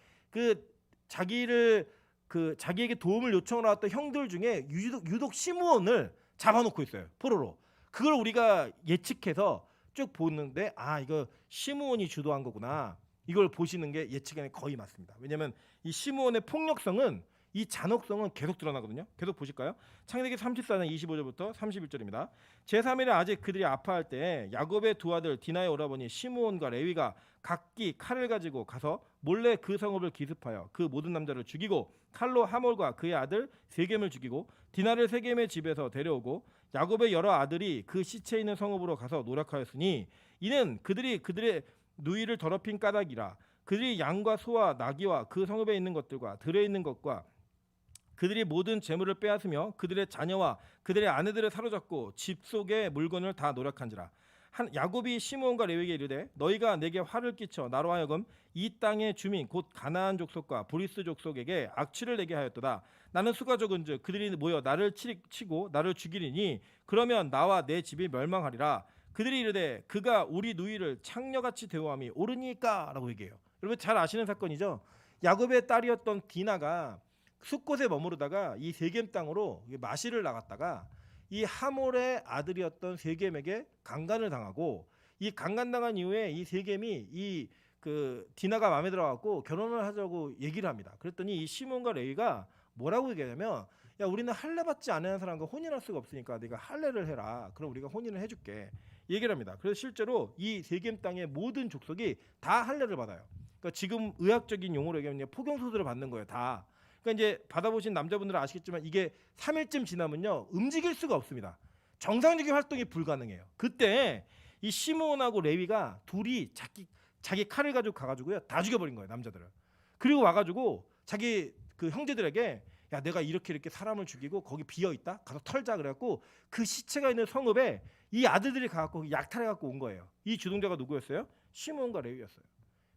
A: 자기에게 도움을 요청을 왔던 형들 중에 유독 시므온을 잡아놓고 있어요. 포로로. 그걸 우리가 예측해서 쭉 보는데, 아, 이거 시므온이 주도한 거구나. 이걸 보시는 게 예측에는 거의 맞습니다. 왜냐하면 이 시므온의 폭력성은, 이 잔혹성은 계속 드러나거든요. 계속 보실까요? 창세기 34장 25절부터 31절입니다. 제3일에 아직 그들이 아파할 때 야곱의 두 아들 디나의 오라버니 시므온과 레위가 각기 칼을 가지고 가서 몰래 그 성읍을 기습하여 그 모든 남자를 죽이고 칼로 하몰과 그의 아들 세겜을 죽이고 디나를 세겜의 집에서 데려오고 야곱의 여러 아들이 그 시체 있는 성읍으로 가서 노력하였으니 이는 그들의 누이를 더럽힌 까닭이라. 그들이 양과 소와 나귀와 그 성읍에 있는 것들과 들에 있는 것과 그들이 모든 재물을 빼앗으며 그들의 자녀와 그들의 아내들을 사로잡고 집 속의 물건을 다 노력한지라. 야곱이 시므온과 레위에게 이르되 너희가 내게 화를 끼쳐 나로 하여금 이 땅의 주민 곧 가나안 족속과 브리스 족속에게 악취를 내게 하였도다. 나는 수가 적은즉 그들이 모여 나를 치고 나를 죽이리니 그러면 나와 내 집이 멸망하리라. 그들이 이르되 그가 우리 누이를 창녀같이 대우함이 옳으니까 라고 얘기해요. 여러분 잘 아시는 사건이죠. 야곱의 딸이었던 디나가 숲곳에 머무르다가 이 세겜 땅으로 마시를 나갔다가 이 하몰의 아들이었던 세겜에게 강간을 당하고, 이 강간당한 이후에 이 세겜이 디나가 마음에 들어갖고 결혼을 하자고 얘기를 합니다. 그랬더니 이 시몬과 레위가 뭐라고 얘기하냐면, 야, 우리는 할례 받지 않은 사람과 혼인할 수가 없으니까 네가 할례를 해라. 그럼 우리가 혼인을 해줄게. 얘기를 합니다. 그래서 실제로 이 세겜 땅의 모든 족속이 다 할례를 받아요. 그러니까 지금 의학적인 용어로 얘기하면 포경수술을 받는 거예요. 다. 그러니까 이제 받아보신 남자분들은 아시겠지만 이게 3일쯤 지나면요 움직일 수가 없습니다. 정상적인 활동이 불가능해요. 그때 이 시므온하고 레위가 둘이 자기 칼을 가지고 가가지고요 다 죽여버린 거예요, 남자들을. 그리고 와가지고 자기 그 형제들에게 야, 내가 이렇게 사람을 죽이고 거기 비어 있다, 가서 털자 그래갖고 그 시체가 있는 성읍에 이 아들들이 가갖고 약탈해갖고 온 거예요. 이 주동자가 누구였어요? 시므온과 레위였어요.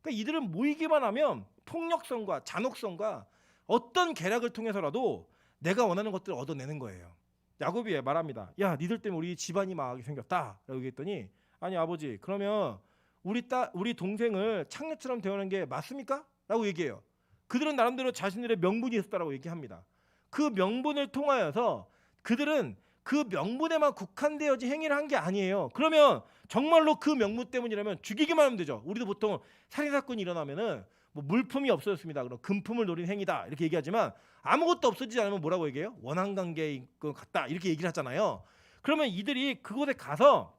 A: 그러니까 이들은 모이기만 하면 폭력성과 잔혹성과 어떤 계략을 통해서라도 내가 원하는 것들을 얻어내는 거예요. 야곱이 말합니다. 야, 니들 때문에 우리 집안이 망하게 생겼다. 라고 얘기했더니 아니 아버지, 그러면 우리 동생을 창녀처럼 대하는 게 맞습니까? 라고 얘기해요. 그들은 나름대로 자신들의 명분이 있었다라고 얘기합니다. 그 명분을 통하여서 그들은 그 명분에만 국한되어진 행위를 한 게 아니에요. 그러면 정말로 그 명분 때문이라면 죽이기만 하면 되죠. 우리도 보통 살인사건이 일어나면은 뭐 물품이 없어졌습니다. 그럼 금품을 노린 행위다 이렇게 얘기하지만 아무것도 없어지지 않으면 뭐라고 얘기해요? 원한관계인 것 같다 이렇게 얘기를 하잖아요. 그러면 이들이 그곳에 가서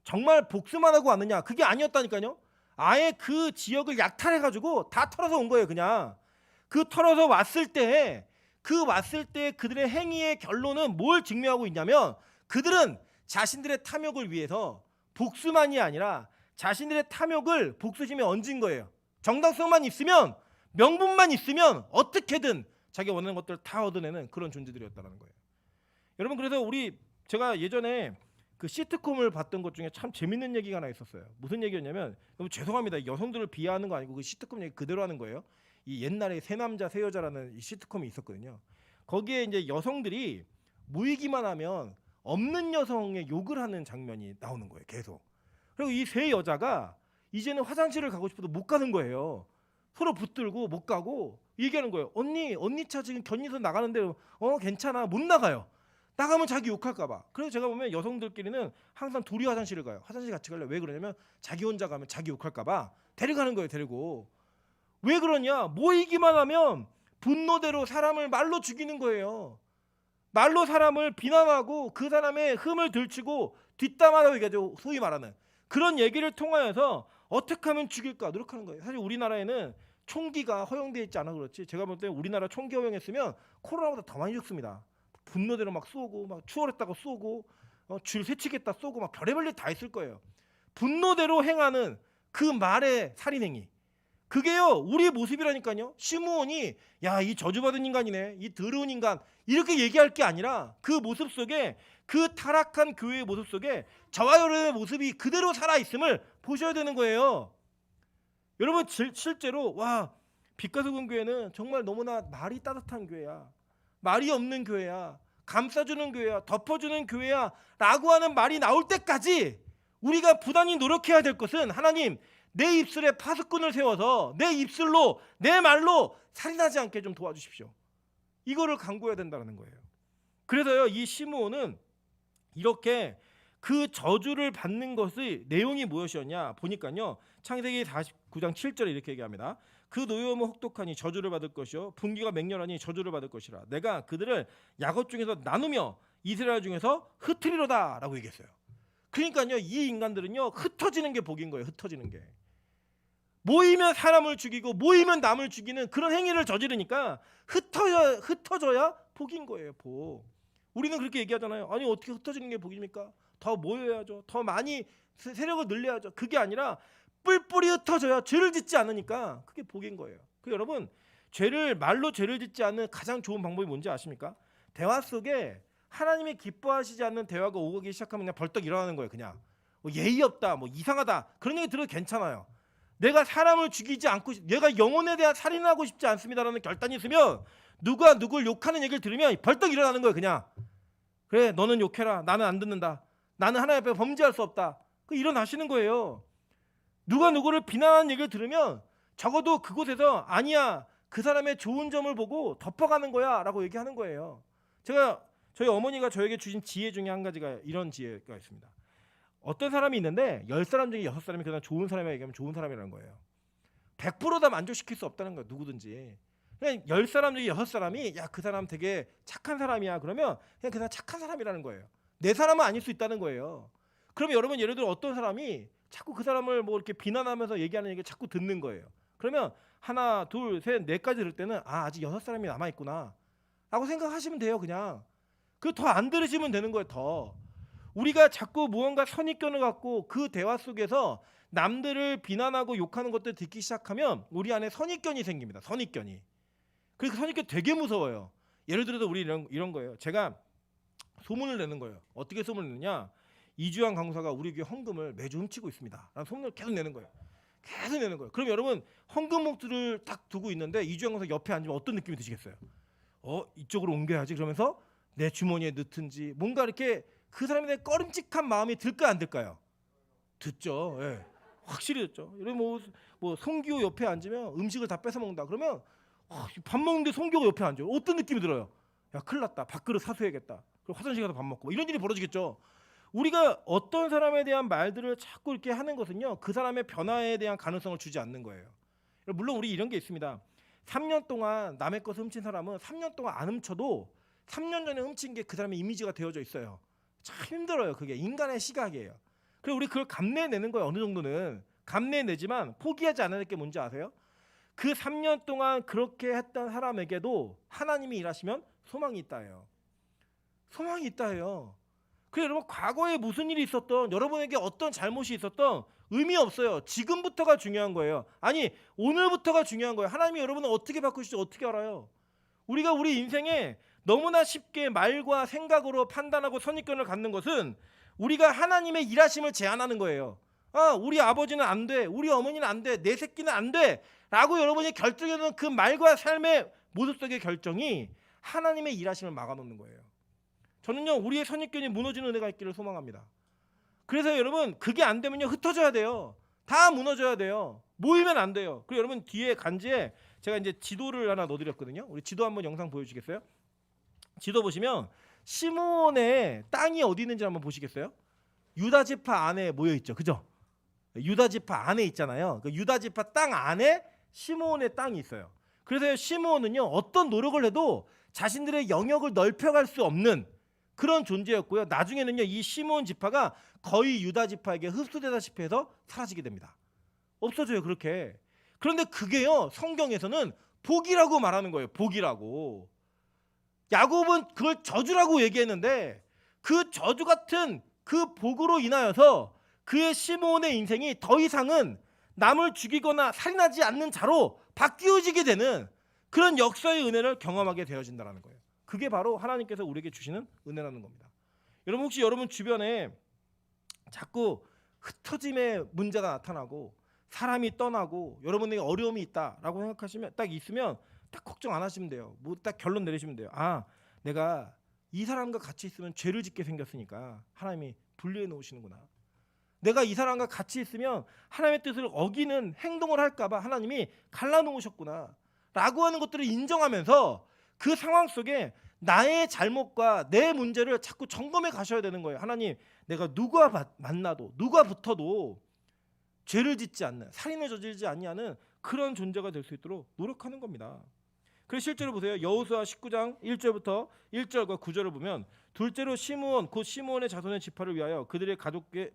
A: 정말 복수만 하고 왔느냐? 그게 아니었다니까요. 아예 그 지역을 약탈해가지고 다 털어서 온 거예요. 그냥 그 털어서 왔을 때 그들의 행위의 결론은 뭘 증명하고 있냐면 그들은 자신들의 탐욕을 위해서 복수만이 아니라 자신들의 탐욕을 복수심에 얹은 거예요. 정당성만 있으면, 명분만 있으면 어떻게든 자기가 원하는 것들을 다 얻어내는 그런 존재들이었다는 거예요. 여러분, 그래서 제가 예전에 그 시트콤을 봤던 것 중에 참 재밌는 얘기가 하나 있었어요. 무슨 얘기였냐면, 너무 죄송합니다. 여성들을 비하하는 거 아니고 그 시트콤 얘기 그대로 하는 거예요. 이 옛날에 새 남자 새 여자라는 이 시트콤이 있었거든요. 거기에 이제 여성들이 모이기만 하면 없는 여성의 욕을 하는 장면이 나오는 거예요. 계속. 그리고 이 세 여자가 이제는 화장실을 가고 싶어도 못 가는 거예요. 서로 붙들고 못 가고 얘기하는 거예요. 언니 차 지금 견인해서 나가는데 괜찮아, 못 나가요. 나가면 자기 욕할까 봐. 그래서 제가 보면 여성들끼리는 항상 둘이 화장실을 가요. 화장실 같이 갈래. 왜 그러냐면 자기 혼자 가면 자기 욕할까 봐 데려가는 거예요. 데리고. 왜 그러냐? 모이기만 하면 분노대로 사람을 말로 죽이는 거예요. 말로 사람을 비난하고 그 사람의 흠을 들추고 뒷담화라고 얘기하죠. 소위 말하는 그런 얘기를 통하여서 어떻게 하면 죽일까 노력하는 거예요. 사실 우리나라에는 총기가 허용되어 있지 않아 그렇지. 제가 볼 때 우리나라 총기 허용했으면 코로나보다 더 많이 죽습니다. 분노대로 막 쏘고 막 추월했다고 쏘고 줄 새치겠다 쏘고 막 별의별 일 다 있을 거예요. 분노대로 행하는 그 말의 살인행위. 그게요 우리의 모습이라니까요. 시므온이 야, 이 저주받은 인간이네, 이 더러운 인간 이렇게 얘기할 게 아니라 그 모습 속에, 그 타락한 교회의 모습 속에 저와 여러분의 모습이 그대로 살아있음을 보셔야 되는 거예요. 여러분, 실제로 빛가소금 교회는 정말 너무나 말이 따뜻한 교회야, 말이 없는 교회야, 감싸주는 교회야, 덮어주는 교회야 라고 하는 말이 나올 때까지 우리가 부단히 노력해야 될 것은, 하나님 내 입술에 파수꾼을 세워서 내 입술로 내 말로 살인하지 않게 좀 도와주십시오. 이거를 간구해야 된다는 거예요. 그래서요 이 시므온은 이렇게 그 저주를 받는 것의 내용이 무엇이었냐 보니까요, 창세기 49장 7절에 이렇게 얘기합니다. 그 노여움은 혹독하니 저주를 받을 것이요 분기가 맹렬하니 저주를 받을 것이라. 내가 그들을 야곱 중에서 나누며 이스라엘 중에서 흩트리로다 라고 얘기했어요. 그러니까요 이 인간들은요 흩어지는 게 복인 거예요. 흩어지는 게. 모이면 사람을 죽이고 모이면 남을 죽이는 그런 행위를 저지르니까 흩어져야 복인 거예요. 복. 우리는 그렇게 얘기하잖아요. 아니 어떻게 흩어지는 게 복입니까? 더 모여야죠. 더 많이 세력을 늘려야죠. 그게 아니라 뿔뿔이 흩어져야 죄를 짓지 않으니까 그게 복인 거예요. 여러분, 말로 죄를 짓지 않는 가장 좋은 방법이 뭔지 아십니까? 대화 속에 하나님이 기뻐하시지 않는 대화가 오기 시작하면 그냥 벌떡 일어나는 거예요. 그냥 예의 없다, 이상하다 그런 얘기 들어도 괜찮아요. 내가 사람을 죽이지 않고, 내가 영혼에 대한 살인을 하고 싶지 않습니다라는 결단이 있으면 누가 누굴 욕하는 얘기를 들으면 벌떡 일어나는 거예요. 그냥 그래, 너는 욕해라, 나는 안 듣는다, 나는 하나님 앞에 범죄할 수 없다, 일어나시는 거예요. 누가 누구를 비난하는 얘기를 들으면 적어도 그곳에서 아니야, 그 사람의 좋은 점을 보고 덮어가는 거야 라고 얘기하는 거예요. 저희 어머니가 저에게 주신 지혜 중에 한 가지가 이런 지혜가 있습니다. 어떤 사람이 있는데 10사람 중에 6사람이 그냥 좋은 사람이라고 얘기하면 좋은 사람이라는 거예요. 100% 다 만족시킬 수 없다는 거예요. 누구든지. 그냥 10사람 중에 6사람이 야, 그 사람 되게 착한 사람이야 그러면 그냥 그 사람 착한 사람이라는 거예요. 내 사람은 아닐 수 있다는 거예요. 그러면 여러분, 예를 들어 어떤 사람이 자꾸 그 사람을 이렇게 비난하면서 얘기하는 얘기 자꾸 듣는 거예요. 그러면 하나, 둘, 셋, 넷까지 들을 때는 아직 6사람이 남아 있구나 라고 생각하시면 돼요. 그냥 그 더 안 들으시면 되는 거예요. 더 우리가 자꾸 무언가 선입견을 갖고 그 대화 속에서 남들을 비난하고 욕하는 것들 듣기 시작하면 우리 안에 선입견이 생깁니다. 선입견이. 그래서 선입견 되게 무서워요. 예를 들어서 우리 이런 거예요. 제가 소문을 내는 거예요. 어떻게 소문을 내느냐? 이주환 강사가 우리 교회 헌금을 매주 훔치고 있습니다. 라는 소문을 계속 내는 거예요. 계속 내는 거예요. 그럼 여러분 헌금 목줄을 딱 두고 있는데 이주환 강사 옆에 앉으면 어떤 느낌이 드시겠어요? 이쪽으로 옮겨야지 그러면서 내 주머니에 넣든지 뭔가 이렇게 그 사람에 대한 꺼림칙한 마음이 들까요 안 들까요? 듣죠. 예. 확실히 듣죠. 여러분 뭐 송기호 옆에 앉으면 음식을 다 뺏어 먹는다. 그러면 밥 먹는데 송기호가 옆에 앉아요. 어떤 느낌이 들어요? 야 큰일 났다. 밥그릇 사수해야겠다. 그리고 화장실 가서 밥 먹고 이런 일이 벌어지겠죠. 우리가 어떤 사람에 대한 말들을 자꾸 이렇게 하는 것은요. 그 사람의 변화에 대한 가능성을 주지 않는 거예요. 물론 우리 이런 게 있습니다. 3년 동안 남의 것을 훔친 사람은 3년 동안 안 훔쳐도 3년 전에 훔친 게 그 사람의 이미지가 되어져 있어요. 참 힘들어요. 그게 인간의 시각이에요. 그래서 우리 그걸 감내내는 거예요. 어느 정도는 감내내지만 포기하지 않을 게 뭔지 아세요? 그 3년 동안 그렇게 했던 사람에게도 하나님이 일하시면 소망이 있다예요. 소망이 있다예요. 그래서 여러분 과거에 무슨 일이 있었던 여러분에게 어떤 잘못이 있었던 의미 없어요. 지금부터가 중요한 거예요. 아니 오늘부터가 중요한 거예요. 하나님이 여러분을 어떻게 바꾸실지 어떻게 알아요? 우리가 우리 인생에 너무나 쉽게 말과 생각으로 판단하고 선입견을 갖는 것은 우리가 하나님의 일하심을 제한하는 거예요. 우리 아버지는 안 돼. 우리 어머니는 안 돼. 내 새끼는 안 돼. 라고 여러분이 결정해놓은 그 말과 삶의 모습 속의 결정이 하나님의 일하심을 막아놓는 거예요. 저는요 우리의 선입견이 무너지는 은혜가 있기를 소망합니다. 그래서 여러분 그게 안 되면요 흩어져야 돼요. 다 무너져야 돼요. 모이면 안 돼요. 그리고 여러분 뒤에 간지에 제가 이제 지도를 하나 넣어드렸거든요. 우리 지도 한번 영상 보여주시겠어요? 지도 보시면 시므온의 땅이 어디 있는지 한번 보시겠어요? 유다 지파 안에 모여 있죠, 그죠? 유다 지파 안에 있잖아요. 그 유다 지파 땅 안에 시므온의 땅이 있어요. 그래서 시므온은요 어떤 노력을 해도 자신들의 영역을 넓혀갈 수 없는 그런 존재였고요. 나중에는요 이 시므온 지파가 거의 유다 지파에게 흡수되다시피 해서 사라지게 됩니다. 없어져요 그렇게. 그런데 그게요 성경에서는 복이라고 말하는 거예요. 복이라고. 야곱은 그걸 저주라고 얘기했는데 그 저주 같은 그 복으로 인하여서 그의 시므온의 인생이 더 이상은 남을 죽이거나 살인하지 않는 자로 바뀌어지게 되는 그런 역사의 은혜를 경험하게 되어진다는 거예요. 그게 바로 하나님께서 우리에게 주시는 은혜라는 겁니다. 여러분 혹시 여러분 주변에 자꾸 흩어짐의 문제가 나타나고 사람이 떠나고 여러분에게 어려움이 있다라고 생각하시면 딱 있으면 딱 걱정 안 하시면 돼요. 뭐 딱 결론 내리시면 돼요. 내가 이 사람과 같이 있으면 죄를 짓게 생겼으니까 하나님이 분리해 놓으시는구나. 내가 이 사람과 같이 있으면 하나님의 뜻을 어기는 행동을 할까봐 하나님이 갈라놓으셨구나 라고 하는 것들을 인정하면서 그 상황 속에 나의 잘못과 내 문제를 자꾸 점검해 가셔야 되는 거예요. 하나님 내가 누가 만나도 누가 붙어도 죄를 짓지 않는 살인을 저지르지 아니하는 그런 존재가 될 수 있도록 노력하는 겁니다. 그래서 실제로 보세요. 여호수아 19장 1절부터 1절과 9절을 보면 둘째로 시므온 곧 시므온의 자손의 지파를 위하여 그들의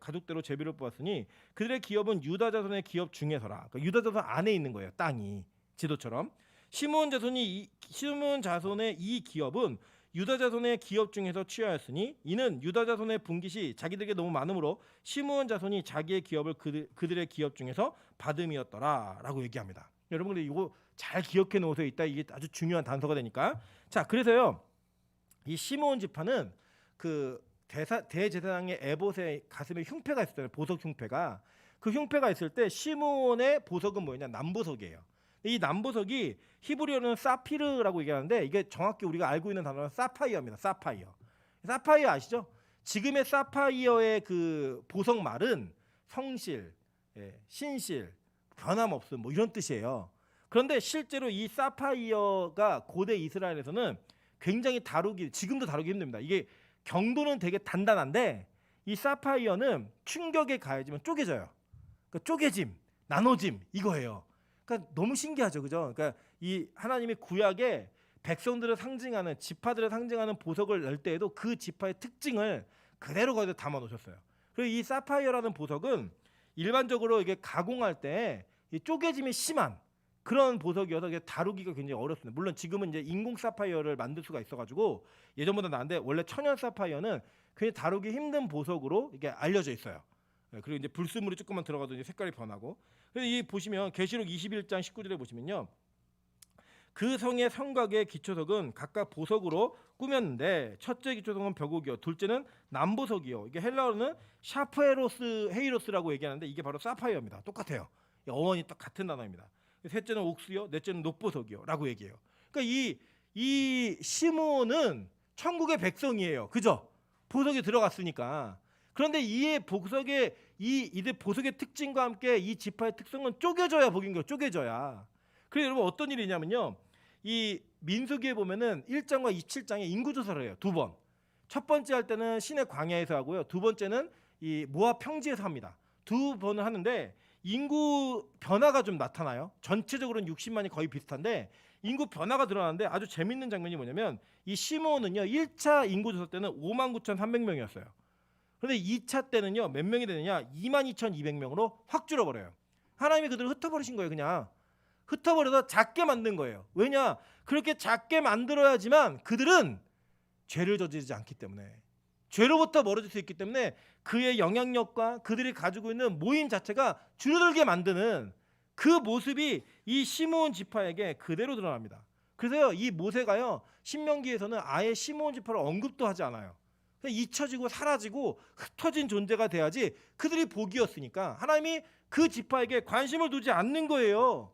A: 가족대로 제비를 뽑았으니 그들의 기업은 유다 자손의 기업 중에서라. 그러니까 유다 자손 안에 있는 거예요. 땅이 지도처럼. 시므온 자손의 이 기업은 유다 자손의 기업 중에서 취하였으니 이는 유다 자손의 분깃이 자기들에게 너무 많으므로 시므온 자손이 자기의 기업을 그들의 기업 중에서 받음이었더라라고 얘기합니다. 여러분들 이거 잘 기억해 놓으세요. 이따 이게 아주 중요한 단서가 되니까. 자, 그래서요. 이 시므온 지파는 그 대제사장의 에봇의 가슴에 흉패가 있었어요. 보석 흉패가. 그 흉패가 있을 때 시므온의 보석은 뭐냐? 남보석이에요. 이 남보석이 히브리어는 사피르라고 얘기하는데 이게 정확히 우리가 알고 있는 단어는 사파이어입니다. 사파이어. 사파이어 아시죠? 지금의 사파이어의 그 보석 말은 성실, 신실, 변함없음 뭐 이런 뜻이에요. 그런데 실제로 이 사파이어가 고대 이스라엘에서는 굉장히 지금도 다루기 힘듭니다. 이게 경도는 되게 단단한데 이 사파이어는 충격에 가해지면 쪼개져요. 그러니까 쪼개짐, 나눠짐 이거예요. 그러니까 너무 신기하죠, 그죠? 그러니까 이 하나님의 구약에 백성들을 상징하는 지파들을 상징하는 보석을 낼 때에도 그 지파의 특징을 그대로 거기다 담아 놓으셨어요. 그리고 이 사파이어라는 보석은 일반적으로 이게 가공할 때 이 쪼개짐이 심한 그런 보석이어서 다루기가 굉장히 어렵습니다. 물론 지금은 이제 인공 사파이어를 만들 수가 있어가지고 예전보다 나은데 원래 천연 사파이어는 굉장히 다루기 힘든 보석으로 이게 알려져 있어요. 그리고 이제 불순물이 조금만 들어가도 이제 색깔이 변하고. 그래서 이 보시면 계시록 21장 19절에 보시면요. 그 성의 성곽의 기초석은 각각 보석으로 꾸몄는데 첫째 기초석은 벽옥이요, 둘째는 남보석이요. 이게 헬라어로는 헤이로스라고 얘기하는데 이게 바로 사파이어입니다. 똑같아요. 어원이 딱 같은 단어입니다. 셋째는 옥수요, 넷째는 녹보석이요라고 얘기해요. 그러니까 이 시몬은 천국의 백성이에요. 그죠? 보석이 들어갔으니까. 그런데 이의 보석의 이들 보석의 특징과 함께 이 지파의 특성은 쪼개져야 복인 거예요. 쪼개져야. 그래서 여러분 어떤 일이 있냐면요. 이 민수기에 보면은 1장과 27장에 인구 조사를 해요. 두 번. 첫 번째 할 때는 시내 광야에서 하고요. 두 번째는 이 모압 평지에서 합니다. 두 번을 하는데 인구 변화가 좀 나타나요. 전체적으로는 60만이 거의 비슷한데 인구 변화가 드러나는데 아주 재밌는 장면이 뭐냐면 이 시므온은요 1차 인구 조사 때는 59,300명이었어요. 그런데 2차 때는요 몇 명이 되느냐 22,200명으로 확 줄어버려요. 하나님이 그들을 흩어버리신 거예요. 그냥 흩어버려서 작게 만든 거예요. 왜냐? 그렇게 작게 만들어야지만 그들은 죄를 저지르지 않기 때문에, 죄로부터 멀어질 수 있기 때문에 그의 영향력과 그들이 가지고 있는 모임 자체가 줄어들게 만드는 그 모습이 이 시므온 지파에게 그대로 드러납니다. 그래서요 이 모세가요 신명기에서는 아예 시므온 지파를 언급도 하지 않아요. 그냥 잊혀지고 사라지고 흩어진 존재가 돼야지 그들이 복이었으니까 하나님이 그 지파에게 관심을 두지 않는 거예요.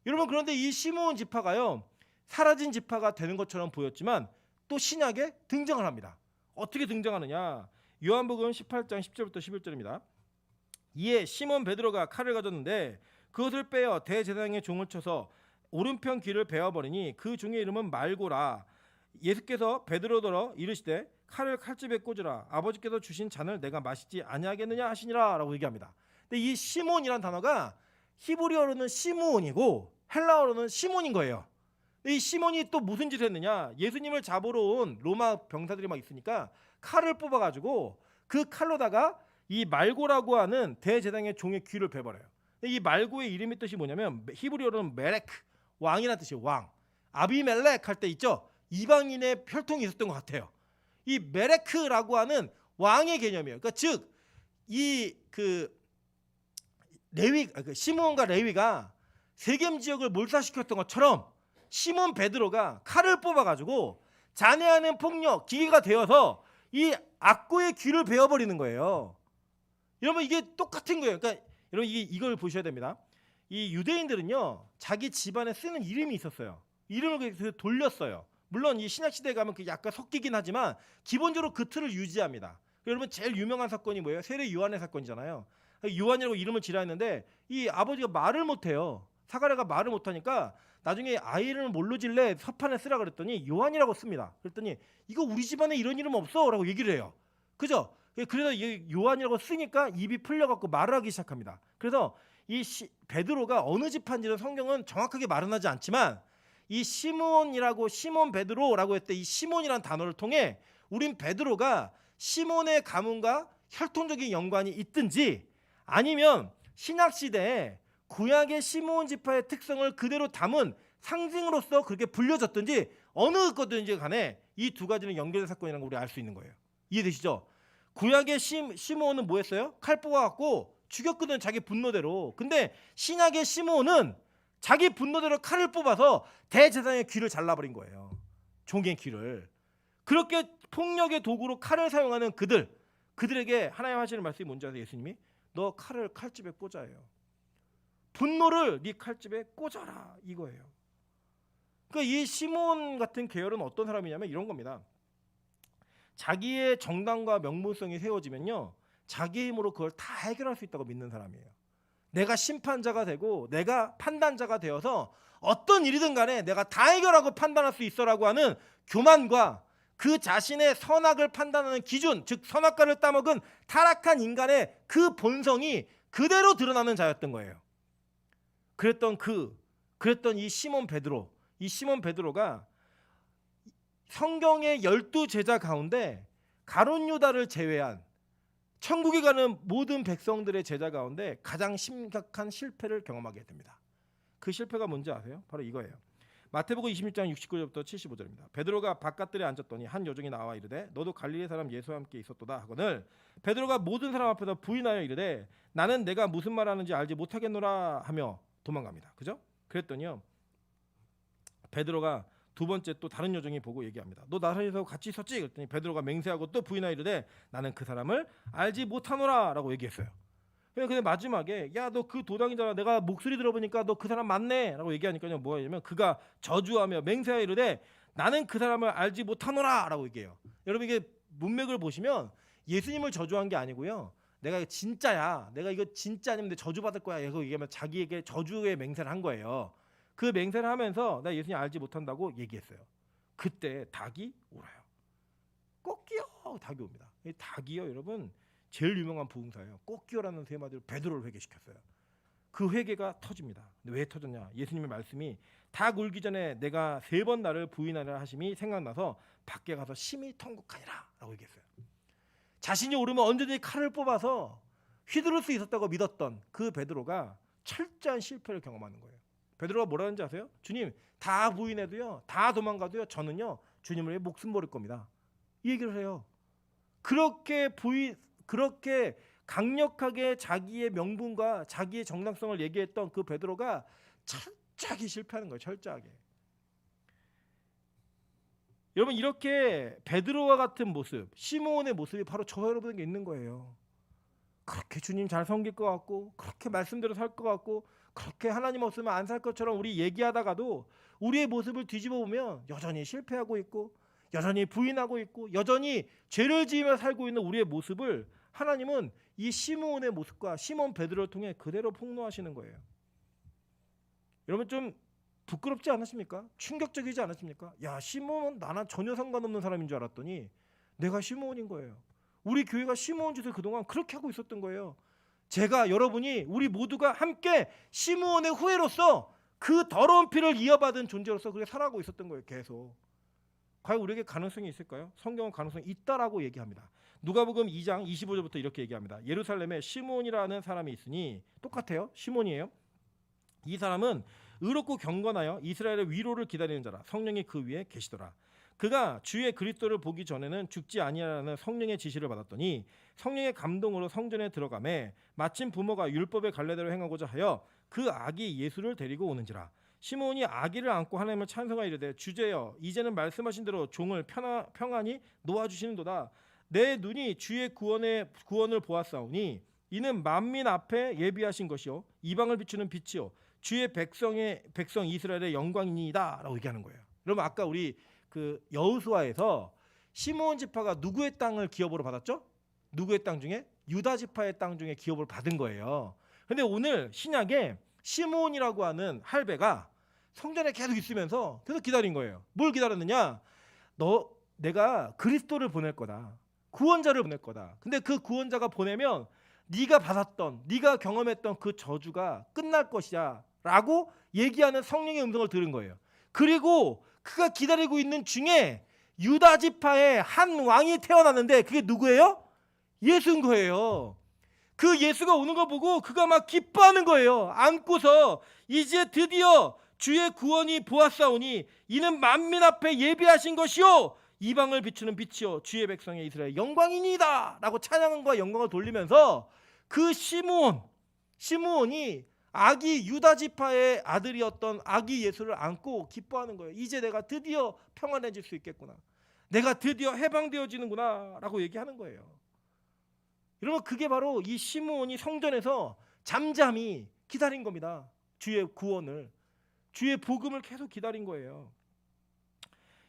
A: 여러분 그런데 이 시므온 지파가요 사라진 지파가 되는 것처럼 보였지만 또 신약에 등장을 합니다. 어떻게 등장하느냐? 요한복음 18장 10절부터 11절입니다. 이에 시몬 베드로가 칼을 가졌는데 그것을 빼어 대제사장의 종을 쳐서 오른편 귀를 베어버리니 그 종의 이름은 말고라. 예수께서 베드로더러 이르시되 칼을 칼집에 꽂으라. 아버지께서 주신 잔을 내가 마시지 아니하겠느냐 하시니라 라고 얘기합니다. 근데 이 시몬이란 단어가 히브리어로는 시므온이고 헬라어로는 시몬인 거예요. 이 시몬이 또 무슨 짓을 했느냐? 예수님을 잡으러 온 로마 병사들이 막 있으니까 칼을 뽑아가지고 그 칼로다가 이 말고라고 하는 대제사장의 종의 귀를 베버려요. 이 말고의 이름의 뜻이 뭐냐면 히브리어로는 메레크, 왕이라는 뜻이에요. 왕. 아비멜렉 할 때 있죠? 이방인의 혈통이 있었던 것 같아요. 이 메레크라고 하는 왕의 개념이에요. 그러니까 즉 이 시므온과 레위가 세겜 지역을 몰살시켰던 것처럼 시몬 베드로가 칼을 뽑아가지고 잔해하는 폭력 기계가 되어서 이 악고의 귀를 베어버리는 거예요. 여러분 이게 똑같은 거예요. 그러니까 여러분 이걸 보셔야 됩니다. 이 유대인들은요 자기 집안에 쓰는 이름이 있었어요. 이름을 돌렸어요. 물론 이 신약 시대에 가면 그 약간 섞이긴 하지만 기본적으로 그 틀을 유지합니다. 여러분 제일 유명한 사건이 뭐예요? 세례 요한의 사건이잖아요. 요한이라고 이름을 지라했는데 이 아버지가 말을 못해요. 사가랴가 말을 못하니까 나중에 아이를 뭘로 질래 서판에 쓰라 그랬더니 요한이라고 씁니다. 그랬더니 이거 우리 집안에 이런 이름 없어 라고 얘기를 해요. 그죠? 그래서 요한이라고 쓰니까 입이 풀려갖고 말을 하기 시작합니다. 그래서 이 베드로가 어느 집안지는 성경은 정확하게 말은 하지 않지만 이 시몬 베드로라고 했을 때 이 시몬이라는 단어를 통해 우린 베드로가 시몬의 가문과 혈통적인 연관이 있든지 아니면 신약 시대에 구약의 시므온 지파의 특성을 그대로 담은 상징으로서 그렇게 불려졌든지 어느 것든지 간에 이 두 가지는 연결된 사건이라는 걸 우리 알 수 있는 거예요. 이해되시죠? 구약의 시므온은 뭐 했어요? 칼 뽑아갖고 죽였거든 자기 분노대로. 근데 신약의 시므온은 자기 분노대로 칼을 뽑아서 대제사장의 귀를 잘라버린 거예요. 종의 귀를. 그렇게 폭력의 도구로 칼을 사용하는 그들에게 하나님 하시는 말씀이 뭔지 아세요? 예수님이 너 칼을 칼집에 꽂아요. 분노를 네 칼집에 꽂아라 이거예요. 그러니까 이 시몬 같은 계열은 어떤 사람이냐면 이런 겁니다. 자기의 정당과 명문성이 세워지면요 자기 힘으로 그걸 다 해결할 수 있다고 믿는 사람이에요. 내가 심판자가 되고 내가 판단자가 되어서 어떤 일이든 간에 내가 다 해결하고 판단할 수 있어라고 하는 교만과 그 자신의 선악을 판단하는 기준, 즉 선악과를 따먹은 타락한 인간의 그 본성이 그대로 드러나는 자였던 거예요. 그랬던 이 시몬 베드로가 성경의 12제자 가운데 가룟 유다를 제외한 천국에 가는 모든 백성들의 제자 가운데 가장 심각한 실패를 경험하게 됩니다. 그 실패가 뭔지 아세요? 바로 이거예요. 마태복음 26장 69절부터 75절입니다. 베드로가 바깥들에 앉았더니 한 여종이 나와 이르되 너도 갈릴리 사람 예수와 함께 있었도다 하거늘 베드로가 모든 사람 앞에서 부인하여 이르되 나는 내가 무슨 말하는지 알지 못하겠노라 하며 도망갑니다. 그죠? 그랬더니요 베드로가 두 번째 또 다른 여종이 보고 얘기합니다. 너 나사렛에서 같이 있었지? 그랬더니 베드로가 맹세하고 또 부인하여 이르되 나는 그 사람을 알지 못하노라 라고 얘기했어요. 근데 마지막에 야 너 그 도당이잖아. 내가 목소리 들어보니까 너 그 사람 맞네 라고 얘기하니까요 뭐냐면 그가 저주하며 맹세하여 이르되 나는 그 사람을 알지 못하노라 라고 얘기해요. 여러분 이게 문맥을 보시면 예수님을 저주한 게 아니고요. 내가 이거 진짜야. 내가 이거 진짜 아니면 내 저주받을 거야. 이거 얘기하면 자기에게 저주의 맹세를 한 거예요. 그 맹세를 하면서 나 예수님 알지 못한다고 얘기했어요. 그때 닭이 울어요. 꼭기요 닭이 옵니다. 이 닭이요 여러분 제일 유명한 부흥사예요. 꼭기요라는 세 마디로 베드로를 회개시켰어요. 그 회개가 터집니다. 근데 왜 터졌냐? 예수님의 말씀이 닭 울기 전에 내가 3번 나를 부인하라 하심이 생각나서 밖에 가서 심히 통곡하니라 라고 얘기했어요. 자신이 오르면 언제든지 칼을 뽑아서 휘두를 수 있었다고 믿었던 그 베드로가 철저한 실패를 경험하는 거예요. 베드로가 뭐라는지 아세요? 주님 다 부인해도요 다 도망가도요 저는요 주님을 위해 목숨 버릴 겁니다. 이 얘기를 해요. 그렇게 강력하게 자기의 명분과 자기의 정당성을 얘기했던 그 베드로가 철저하게 실패하는 거예요. 철저하게. 여러분 이렇게 베드로와 같은 모습, 시므온의 모습이 바로 저 여러분에게 있는 거예요. 그렇게 주님 잘 섬길 것 같고 그렇게 말씀대로 살 것 같고 그렇게 하나님 없으면 안 살 것처럼 우리 얘기하다가도 우리의 모습을 뒤집어 보면 여전히 실패하고 있고 여전히 부인하고 있고 여전히 죄를 지으며 살고 있는 우리의 모습을 하나님은 이 시므온의 모습과 시몬 베드로를 통해 그대로 폭로하시는 거예요. 여러분 좀 부끄럽지 않으십니까? 충격적이지 않으십니까? 야 시므온은 나랑 전혀 상관없는 사람인 줄 알았더니 내가 시므온인 거예요. 우리 교회가 시므온 짓을 그동안 그렇게 하고 있었던 거예요. 제가 여러분이 우리 모두가 함께 시므온의 후예로서 그 더러운 피를 이어받은 존재로서 그렇게 살아가고 있었던 거예요. 계속. 과연 우리에게 가능성이 있을까요? 성경은 가능성이 있다라고 얘기합니다. 누가복음 2장 25절부터 이렇게 얘기합니다. 예루살렘에 시므온이라는 사람이 있으니 똑같아요. 시몬이에요. 이 사람은 의롭고 경건하여 이스라엘의 위로를 기다리는 자라. 성령이 그 위에 계시더라. 그가 주의 그리스도를 보기 전에는 죽지 아니하라는 성령의 지시를 받았더니 성령의 감동으로 성전에 들어가매 마침 부모가 율법의 갈래대로 행하고자 하여 그 아기 예수를 데리고 오는지라. 시므온이 아기를 안고 하나님을 찬송하여 이르되 주제여 이제는 말씀하신 대로 종을 평안히 놓아주시는도다. 내 눈이 주의 구원을 보았사오니 이는 만민 앞에 예비하신 것이요 이방을 비추는 빛이요 주의 백성 이스라엘의 영광이니이다 라고 얘기하는 거예요. 여러분 아까 우리 그 여호수아에서 시므온 지파가 누구의 땅을 기업으로 받았죠? 누구의 땅 중에? 유다 지파의 땅 중에 기업을 받은 거예요. 근데 오늘 신약에 시므온이라고 하는 할배가 성전에 계속 있으면서 계속 기다린 거예요. 뭘 기다렸느냐? 내가 그리스도를 보낼 거다. 구원자를 보낼 거다. 근데 그 구원자가 보내면 네가 받았던, 네가 경험했던 그 저주가 끝날 것이야 라고 얘기하는 성령의 음성을 들은 거예요. 그리고 그가 기다리고 있는 중에 유다 지파의 한 왕이 태어났는데 그게 누구예요? 예수인 거예요. 그 예수가 오는 거 보고 그가 막 기뻐하는 거예요. 안고서 이제 드디어 주의 구원이 보았사오니 이는 만민 앞에 예비하신 것이요 이방을 비추는 빛이요 주의 백성의 이스라엘 영광이니이다 라고 찬양과 영광을 돌리면서 그 시므온이 아기 유다 지파의 아들이었던 아기 예수를 안고 기뻐하는 거예요. 이제 내가 드디어 평안해질 수 있겠구나. 내가 드디어 해방되어지는구나 라고 얘기하는 거예요. 여러분 그게 바로 이 시므온이 성전에서 잠잠히 기다린 겁니다. 주의 구원을, 주의 복음을 계속 기다린 거예요.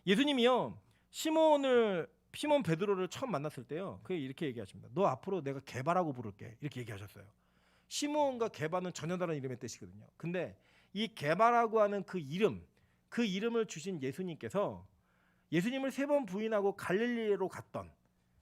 A: 예수님이요 시몬 베드로를 처음 만났을 때요 그 이렇게 얘기하십니다. 너 앞으로 내가 게바라고 부를게 이렇게 얘기하셨어요. 시몬과 게바는 전혀 다른 이름의 뜻이거든요. 근데 이 게바라고 하는 그 이름을 주신 예수님께서 예수님을 3번 부인하고 갈릴리로 갔던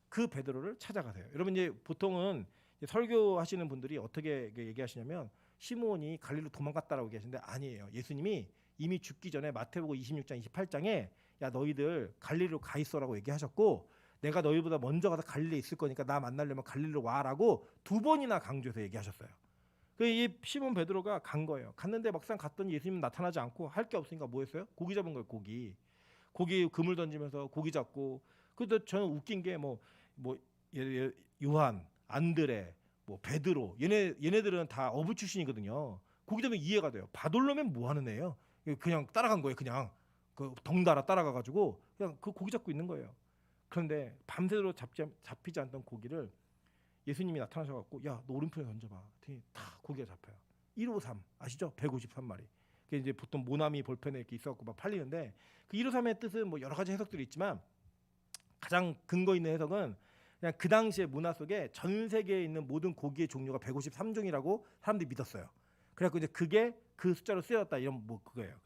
A: 그 베드로를 찾아가세요. 여러분 이제 보통은 설교하시는 분들이 어떻게 얘기하시냐면 시므온이 갈릴리로 도망갔다라고 얘기하시는데 아니에요. 예수님이 이미 죽기 전에 마태복음 26장 28장에 야 너희들 갈릴리로 가 있어라고 얘기하셨고 내가 너희보다 먼저 가서 갈릴리에 있을 거니까 나 만나려면 갈릴리로 와라고 2번이나 강조해서 얘기하셨어요. 이 시몬 베드로가 간 거예요. 갔는데 막상 갔더니 예수님 나타나지 않고 할 게 없으니까 뭐 했어요? 고기 잡은 거예요. 고기 그물 던지면서 고기 잡고. 그래도 저는 웃긴 게 뭐 요한, 안드레, 뭐 베드로 얘네들은 다 어부 출신이거든요. 고기 잡으면 이해가 돼요. 바돌로면 뭐 하는 애예요? 그냥 따라간 거예요. 그냥 그 덩달아 따라가 가지고 그냥 그 고기 잡고 있는 거예요. 그런데 밤새도록 잡히지 않던 고기를 예수님이 나타나셔갖고 야 너 오른편에 던져봐. 그랬더니 다 고기가 잡혀요. 153 아시죠? 153마리. 그게 이제 보통 모나미 볼펜에 이렇게 있어갖고 막 팔리는데 그 153의 뜻은 뭐 여러 가지 해석들이 있지만 가장 근거 있는 해석은 그냥 그 당시의 문화 속에 전 세계에 있는 모든 고기의 종류가 153종이라고 사람들이 믿었어요. 그래갖고 이제 그게 그 숫자로 쓰였다 이런 뭐 그거예요.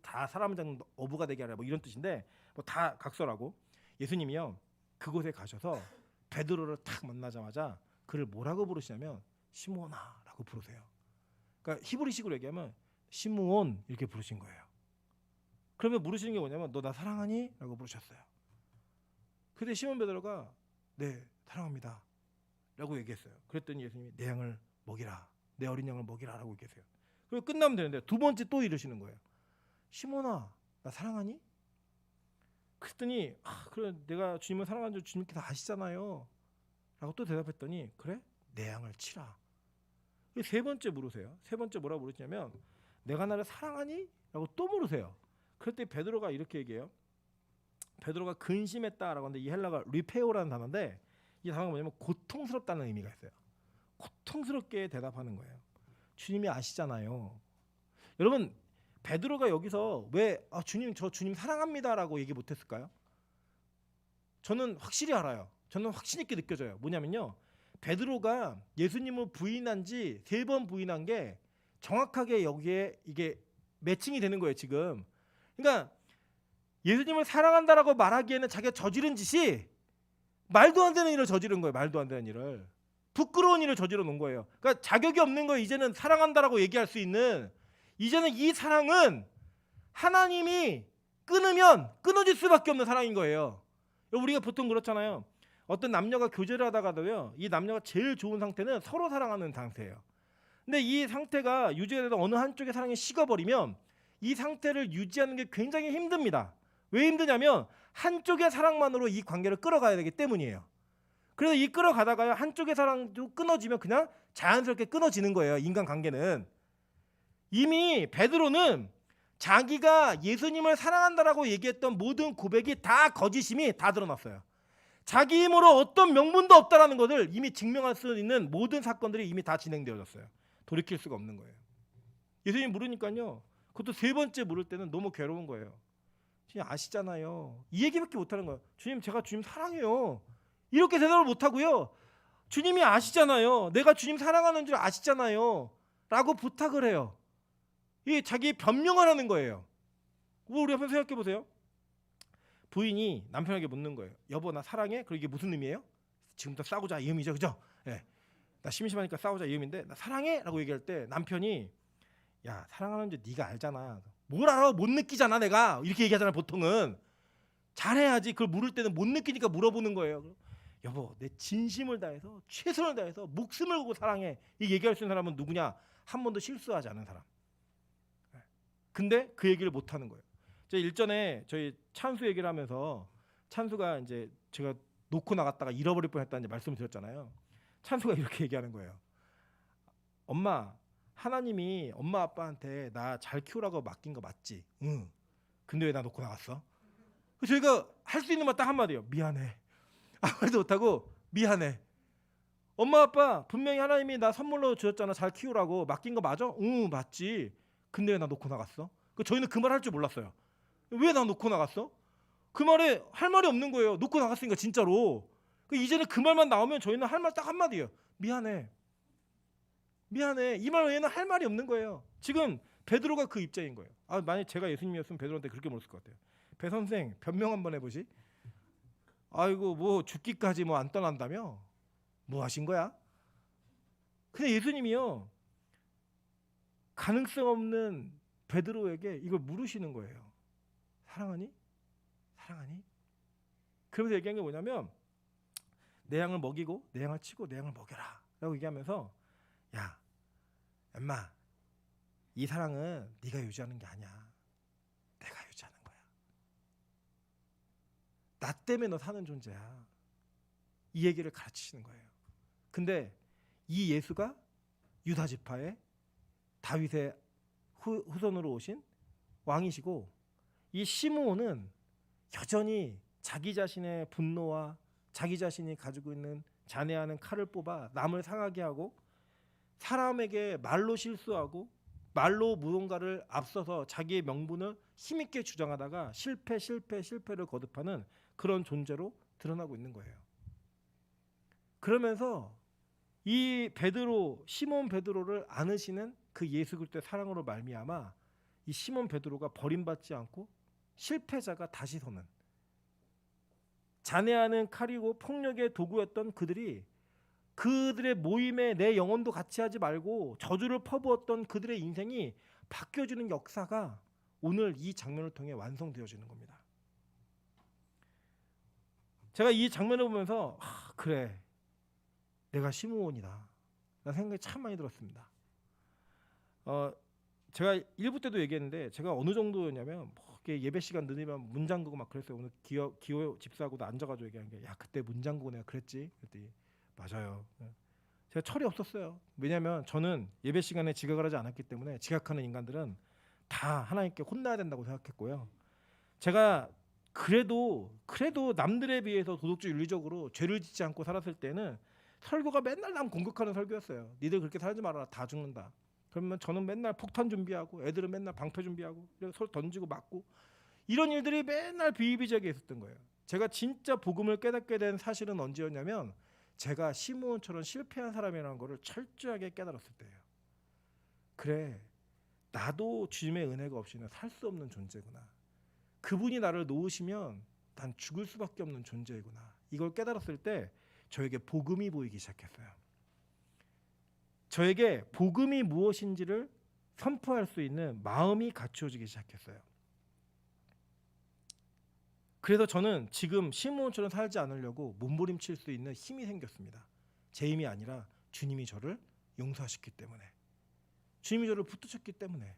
A: 다 사람을 잡는 어부가 되게 하라 뭐 이런 뜻인데 뭐 다 각설하고 예수님이요 그곳에 가셔서 베드로를 탁 만나자마자 그를 뭐라고 부르시냐면 시몬아라고 부르세요. 그러니까 히브리식으로 얘기하면 시므온 이렇게 부르신 거예요. 그러면 물으시는 게 뭐냐면 너 나 사랑하니? 라고 부르셨어요. 그때 시몬 베드로가 네 사랑합니다 라고 얘기했어요. 그랬더니 예수님이 내 양을 먹이라 내 어린 양을 먹이라 라고 얘기했어요. 그리고 끝나면 되는데 두 번째 또 이러시는 거예요. 시몬아 나 사랑하니? 그랬더니 그래 내가 주님을 사랑하는 줄 주님께서 아시잖아요 라고 또 대답했더니 그래? 내 양을 치라. 세 번째 물으세요. 세 번째 뭐라고 물으시냐면 내가 나를 사랑하니? 라고 또 물으세요. 그때 베드로가 이렇게 얘기해요. 베드로가 근심했다라고 하는데 이 헬라가 리페오라는 단어인데 이 단어가 뭐냐면 고통스럽다는 의미가 있어요. 고통스럽게 대답하는 거예요. 주님이 아시잖아요. 여러분 베드로가 여기서 왜 주님 저 주님 사랑합니다라고 얘기 못했을까요? 저는 확실히 알아요. 저는 확신 있게 느껴져요. 뭐냐면요. 베드로가 예수님을 부인한 지 3번 부인한 게 정확하게 여기에 이게 매칭이 되는 거예요. 지금. 그러니까 예수님을 사랑한다라고 말하기에는 자기가 저지른 짓이 말도 안 되는 일을 저지른 거예요. 말도 안 되는 일을. 부끄러운 일을 저질러 놓은 거예요. 그러니까 자격이 없는 거예요. 이제는 사랑한다라고 얘기할 수 있는. 이제는 이 사랑은 하나님이 끊으면 끊어질 수밖에 없는 사랑인 거예요. 우리가 보통 그렇잖아요. 어떤 남녀가 교제를 하다가도요. 이 남녀가 제일 좋은 상태는 서로 사랑하는 상태예요. 근데 이 상태가 유지되다 어느 한쪽의 사랑이 식어버리면 이 상태를 유지하는 게 굉장히 힘듭니다. 왜 힘드냐면 한쪽의 사랑만으로 이 관계를 끌어가야 되기 때문이에요. 그래서 이 끌어가다가 한쪽의 사랑도 끊어지면 그냥 자연스럽게 끊어지는 거예요. 인간관계는. 이미 베드로는 자기가 예수님을 사랑한다라고 얘기했던 모든 고백이 다 거짓임이 다 드러났어요. 자기 힘으로 어떤 명분도 없다라는 것을 이미 증명할 수 있는 모든 사건들이 이미 다 진행되어졌어요. 돌이킬 수가 없는 거예요. 예수님 물으니까요. 그것도 3번째 물을 때는 너무 괴로운 거예요. 주님 아시잖아요. 이 얘기밖에 못하는 거예요. 주님 제가 주님 사랑해요. 이렇게 대답을 못하고요. 주님이 아시잖아요. 내가 주님 사랑하는 줄 아시잖아요. 라고 부탁을 해요. 이게 자기 변명을 하는 거예요. 우리 한번 생각해 보세요. 부인이 남편에게 묻는 거예요. 여보 나 사랑해? 그럼 이게 무슨 의미예요? 지금부터 싸우자 이 의미죠. 그죠? 네. 나 심심하니까 싸우자 이 의미인데 나 사랑해? 라고 얘기할 때 남편이 야 사랑하는 줄 네가 알잖아. 뭘 알아? 못 느끼잖아 내가. 이렇게 얘기하잖아 보통은. 잘해야지. 그걸 물을 때는 못 느끼니까 물어보는 거예요. 여보 내 진심을 다해서 최선을 다해서 목숨을 걸고 사랑해. 이 얘기할 수 있는 사람은 누구냐? 한 번도 실수하지 않은 사람. 근데 그 얘기를 못 하는 거예요. 제가 일전에 저희 찬수 얘기를 하면서 찬수가 이제 제가 놓고 나갔다가 잃어버릴 뻔했다는 말씀을 드렸잖아요. 찬수가 이렇게 얘기하는 거예요. 엄마 하나님이 엄마 아빠한테 나 잘 키우라고 맡긴 거 맞지? 응. 근데 왜 나 놓고 나갔어? 저희가 할 수 있는 말 딱 한마디예요. 미안해. 아무 말도 못하고 미안해. 엄마 아빠 분명히 하나님이 나 선물로 주셨잖아. 잘 키우라고 맡긴 거 맞아? 응 맞지. 근데 왜 나 놓고 나갔어? 저희는 그 말 할 줄 몰랐어요. 왜 나 놓고 나갔어? 그 말에 할 말이 없는 거예요. 놓고 나갔으니까 진짜로. 이제는 그 말만 나오면 저희는 할 말 딱 한마디예요. 미안해. 미안해. 이 말 외에는 할 말이 없는 거예요. 지금 베드로가 그 입장인 거예요. 만약 제가 예수님이었으면 베드로한테 그렇게 물었을 것 같아요. 배 선생 변명 한번 해보시. 아이고 뭐 죽기까지 뭐 안 떠난다며? 뭐 하신 거야? 근데 예수님이요. 가능성 없는 베드로에게 이걸 물으시는 거예요. 사랑하니? 사랑하니? 그러면서 얘기한 게 뭐냐면 내 양을 먹이고 내 양을 치고 내 양을 먹여라 라고 얘기하면서 야 엄마, 이 사랑은 네가 유지하는 게 아니야. 내가 유지하는 거야. 나 때문에 너 사는 존재야. 이 얘기를 가르치시는 거예요. 근데 이 예수가 유다 지파의 다윗의 후손으로 오신 왕이시고, 이 시므온은 여전히 자기 자신의 분노와 자기 자신이 가지고 있는 잔해하는 칼을 뽑아 남을 상하게 하고, 사람에게 말로 실수하고 말로 무언가를 앞서서 자기의 명분을 힘있게 주장하다가 실패를 거듭하는 그런 존재로 드러나고 있는 거예요. 그러면서 이 베드로, 시몬 베드로를 안으시는 그 예수 그리스도의 사랑으로 말미암아 이 시몬 베드로가 버림받지 않고 실패자가 다시 서는, 잔해하는 칼이고 폭력의 도구였던 그들의 모임에 내 영혼도 같이 하지 말고 저주를 퍼부었던 그들의 인생이 바뀌어지는 역사가 오늘 이 장면을 통해 완성되어지는 겁니다. 제가 이 장면을 보면서 그래, 내가 시므온이다 라는 생각이 참 많이 들었습니다. 제가 1부 때도 얘기했는데 제가 어느 정도였냐면 예배 시간 늦으면 문 잠그고 막 그랬어요. 오늘 기호 집사하고도 앉아가지고 얘기한 게, 야 그때 문 잠그고 내가 그랬지. 그랬더니 맞아요. 제가 철이 없었어요. 왜냐하면 저는 예배 시간에 지각을 하지 않았기 때문에 지각하는 인간들은 다 하나님께 혼나야 된다고 생각했고요. 제가 그래도 남들에 비해서 도덕적 윤리적으로 죄를 짓지 않고 살았을 때는 설교가 맨날 남 공격하는 설교였어요. 니들 그렇게 살지 말아라, 다 죽는다. 그러면 저는 맨날 폭탄 준비하고 애들은 맨날 방패 준비하고 서로 던지고 맞고 이런 일들이 맨날 비일비재하게 있었던 거예요. 제가 진짜 복음을 깨닫게 된 사실은 언제였냐면 제가 시므온처럼 실패한 사람이라는 것을 철저하게 깨달았을 때예요. 그래, 나도 주님의 은혜가 없이는 살 수 없는 존재구나. 그분이 나를 놓으시면 난 죽을 수밖에 없는 존재이구나. 이걸 깨달았을 때 저에게 복음이 보이기 시작했어요. 저에게 복음이 무엇인지를 선포할 수 있는 마음이 갖추어지기 시작했어요. 그래서 저는 지금 시므온처럼 살지 않으려고 몸부림칠 수 있는 힘이 생겼습니다. 제 힘이 아니라 주님이 저를 용서하셨기 때문에, 주님이 저를 붙드셨기 때문에.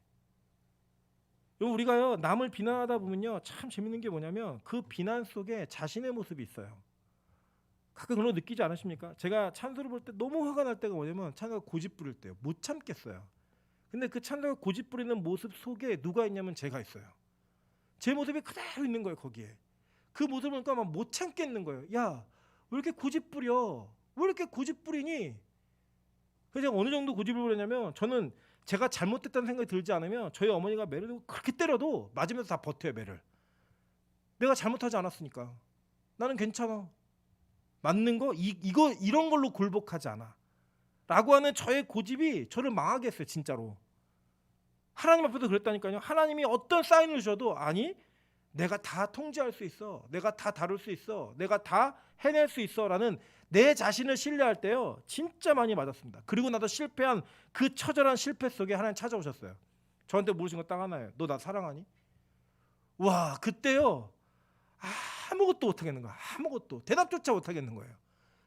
A: 우리가요, 남을 비난하다 보면요, 참 재밌는 게 뭐냐면 그 비난 속에 자신의 모습이 있어요. 가끔 그런 거 느끼지 않으십니까? 제가 찬송을 볼 때 너무 화가 날 때가 뭐냐면 찬송가 고집 부릴 때요. 못 참겠어요. 근데 그 찬송가 고집 부리는 모습 속에 누가 있냐면 제가 있어요. 제 모습이 그대로 있는 거예요. 거기에 그 모습을 보니까 막 못 참겠는 거예요. 야, 왜 이렇게 고집 부려? 왜 이렇게 고집 부리니? 그래서 제가 어느 정도 고집을 부렸냐면, 저는 제가 잘못됐다는 생각이 들지 않으면 저희 어머니가 매를 그렇게 때려도 맞으면서 다 버텨요. 매를. 내가 잘못하지 않았으니까 나는 괜찮아. 맞는 거 이런 걸로 굴복하지 않아 라고 하는 저의 고집이 저를 망하게 했어요. 진짜로 하나님 앞에도 그랬다니까요. 하나님이 어떤 사인을 주셔도 아니, 내가 다 통제할 수 있어, 내가 다 다룰 수 있어, 내가 다 해낼 수 있어 라는 내 자신을 신뢰할 때요, 진짜 많이 맞았습니다. 그리고 나도 실패한 그 처절한 실패 속에 하나님 찾아오셨어요. 저한테 물으신 거 딱 하나예요. 너 나 사랑하니? 와, 그때요 아무것도 못하겠는 거야. 아무것도 대답조차 못하겠는 거예요.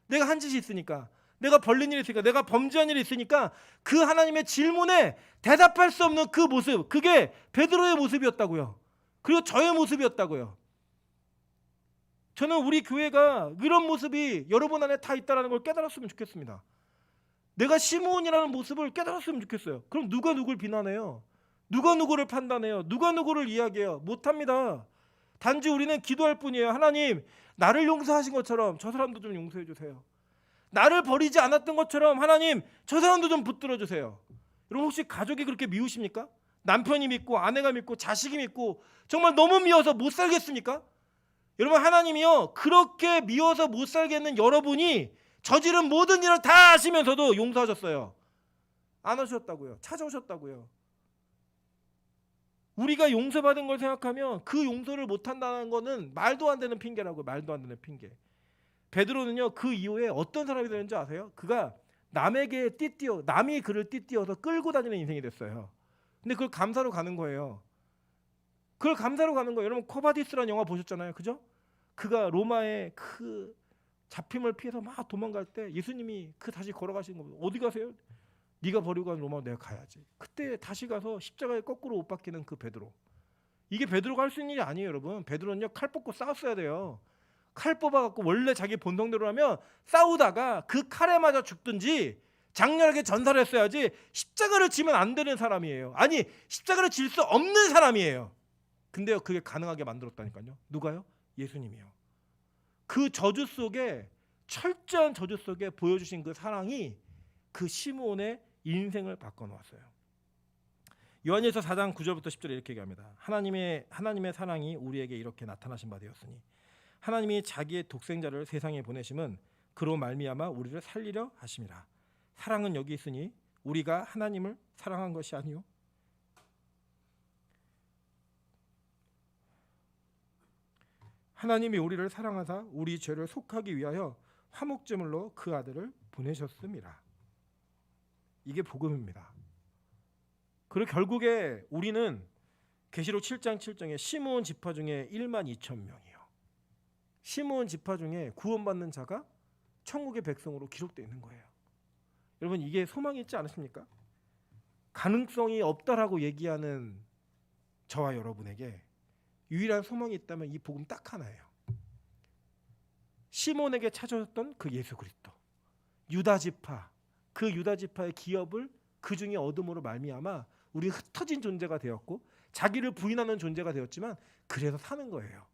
A: 내가 한 짓이 있으니까, 내가 벌린 일이 있으니까, 내가 범죄한 일이 있으니까 그 하나님의 질문에 대답할 수 없는 그 모습, 그게 베드로의 모습이었다고요. 그리고 저의 모습이었다고요. 저는 우리 교회가 이런 모습이 여러분 안에 다 있다는 걸 깨달았으면 좋겠습니다. 내가 시므온이라는 모습을 깨달았으면 좋겠어요. 그럼 누가 누굴 비난해요? 누가 누구를 판단해요? 누가 누구를 이야기해요? 못합니다. 단지 우리는 기도할 뿐이에요. 하나님, 나를 용서하신 것처럼 저 사람도 좀 용서해 주세요. 나를 버리지 않았던 것처럼 하나님, 저 사람도 좀 붙들어 주세요. 여러분, 혹시 가족이 그렇게 미우십니까? 남편이 믿고 아내가 믿고 자식이 믿고 정말 너무 미워서 못 살겠습니까? 여러분, 하나님이요, 그렇게 미워서 못 살겠는 여러분이 저지른 모든 일을 다 아시면서도 용서하셨어요. 안 하셨다고요. 찾아오셨다고요. 우리가 용서받은 걸 생각하면 그 용서를 못한다는 거는 말도 안 되는 핑계라고요. 말도 안 되는 핑계. 베드로는요, 그 이후에 어떤 사람이 되는지 아세요? 그가 남이 그를 띠띠어서 끌고 다니는 인생이 됐어요. 근데 그걸 감사로 가는 거예요. 그걸 감사로 가는 거예요. 여러분, 코바디스라는 영화 보셨잖아요. 그죠? 그가 로마의 그 잡힘을 피해서 막 도망갈 때 예수님이 다시 걸어가시는 겁니다. 어디 가세요? 네가 버리고 간 로마 내가 가야지. 그때 다시 가서 십자가에 거꾸로 못 박히는 그 베드로. 이게 베드로가 할 수 있는 일이 아니에요, 여러분. 베드로는요 칼 뽑고 싸웠어야 돼요. 칼 뽑아갖고 원래 자기 본성대로 하면 싸우다가 그 칼에 맞아 죽든지 장렬하게 전사를 했어야지 십자가를 지면 안 되는 사람이에요. 아니 십자가를 질 수 없는 사람이에요. 근데요 그게 가능하게 만들었다니까요. 누가요? 예수님이요. 그 저주 속에 철저한 저주 속에 보여주신 그 사랑이 그 시므온의 인생을 바꿔놓았어요. 요한일서 4장 9절부터 10절에 이렇게 얘기합니다. 하나님의 사랑이 우리에게 이렇게 나타나신 바 되었으니 하나님이 자기의 독생자를 세상에 보내심은 그로 말미암아 우리를 살리려 하심이라. 사랑은 여기 있으니 우리가 하나님을 사랑한 것이 아니요 하나님이 우리를 사랑하사 우리 죄를 속하기 위하여 화목제물로 그 아들을 보내셨음이라. 이게 복음입니다. 그리고 결국에 우리는 계시록 7장 7절에 시므온 지파 중에 1만 2천 명이요. 시므온 지파 중에 구원받는 자가 천국의 백성으로 기록되어 있는 거예요. 여러분 이게 소망이 있지 않으십니까? 가능성이 없다라고 얘기하는 저와 여러분에게 유일한 소망이 있다면 이 복음 딱 하나예요. 시몬에게 찾아졌던 그 예수 그리스도, 유다 지파, 그 유다 지파의 기업을 그 중에 얻음으로 말미암아 우리 흩어진 존재가 되었고 자기를 부인하는 존재가 되었지만 그래서 사는 거예요.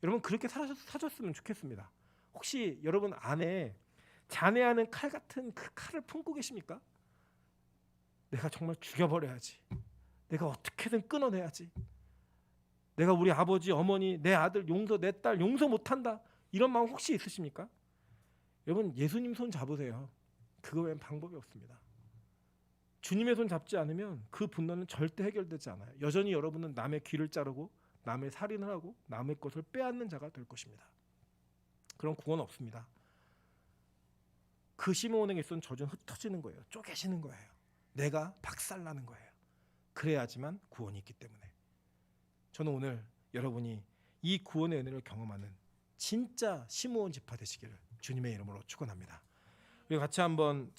A: 여러분 그렇게 사셨으면 좋겠습니다. 혹시 여러분 안에 잔해하는 칼 같은 그 칼을 품고 계십니까? 내가 정말 죽여버려야지. 내가 어떻게든 끊어내야지. 내가 우리 아버지, 어머니, 내 아들 용서, 내 딸 용서 못한다. 이런 마음 혹시 있으십니까? 여러분 예수님 손 잡으세요. 그거 외엔 방법이 없습니다. 주님의 손 잡지 않으면 그 분노는 절대 해결되지 않아요. 여전히 여러분은 남의 귀를 자르고 남의 살인을 하고 남의 것을 빼앗는 자가 될 것입니다. 그런 구원 없습니다. 그 시므온에게 있던 저주는 흩어지는 거예요. 쪼개지는 거예요. 내가 박살나는 거예요. 그래야지만 구원이 있기 때문에 저는 오늘 여러분이 이 구원의 은혜를 경험하는 진짜 시므온 지파 되시기를 주님의 이름으로 축원합니다. 우리 같이 한번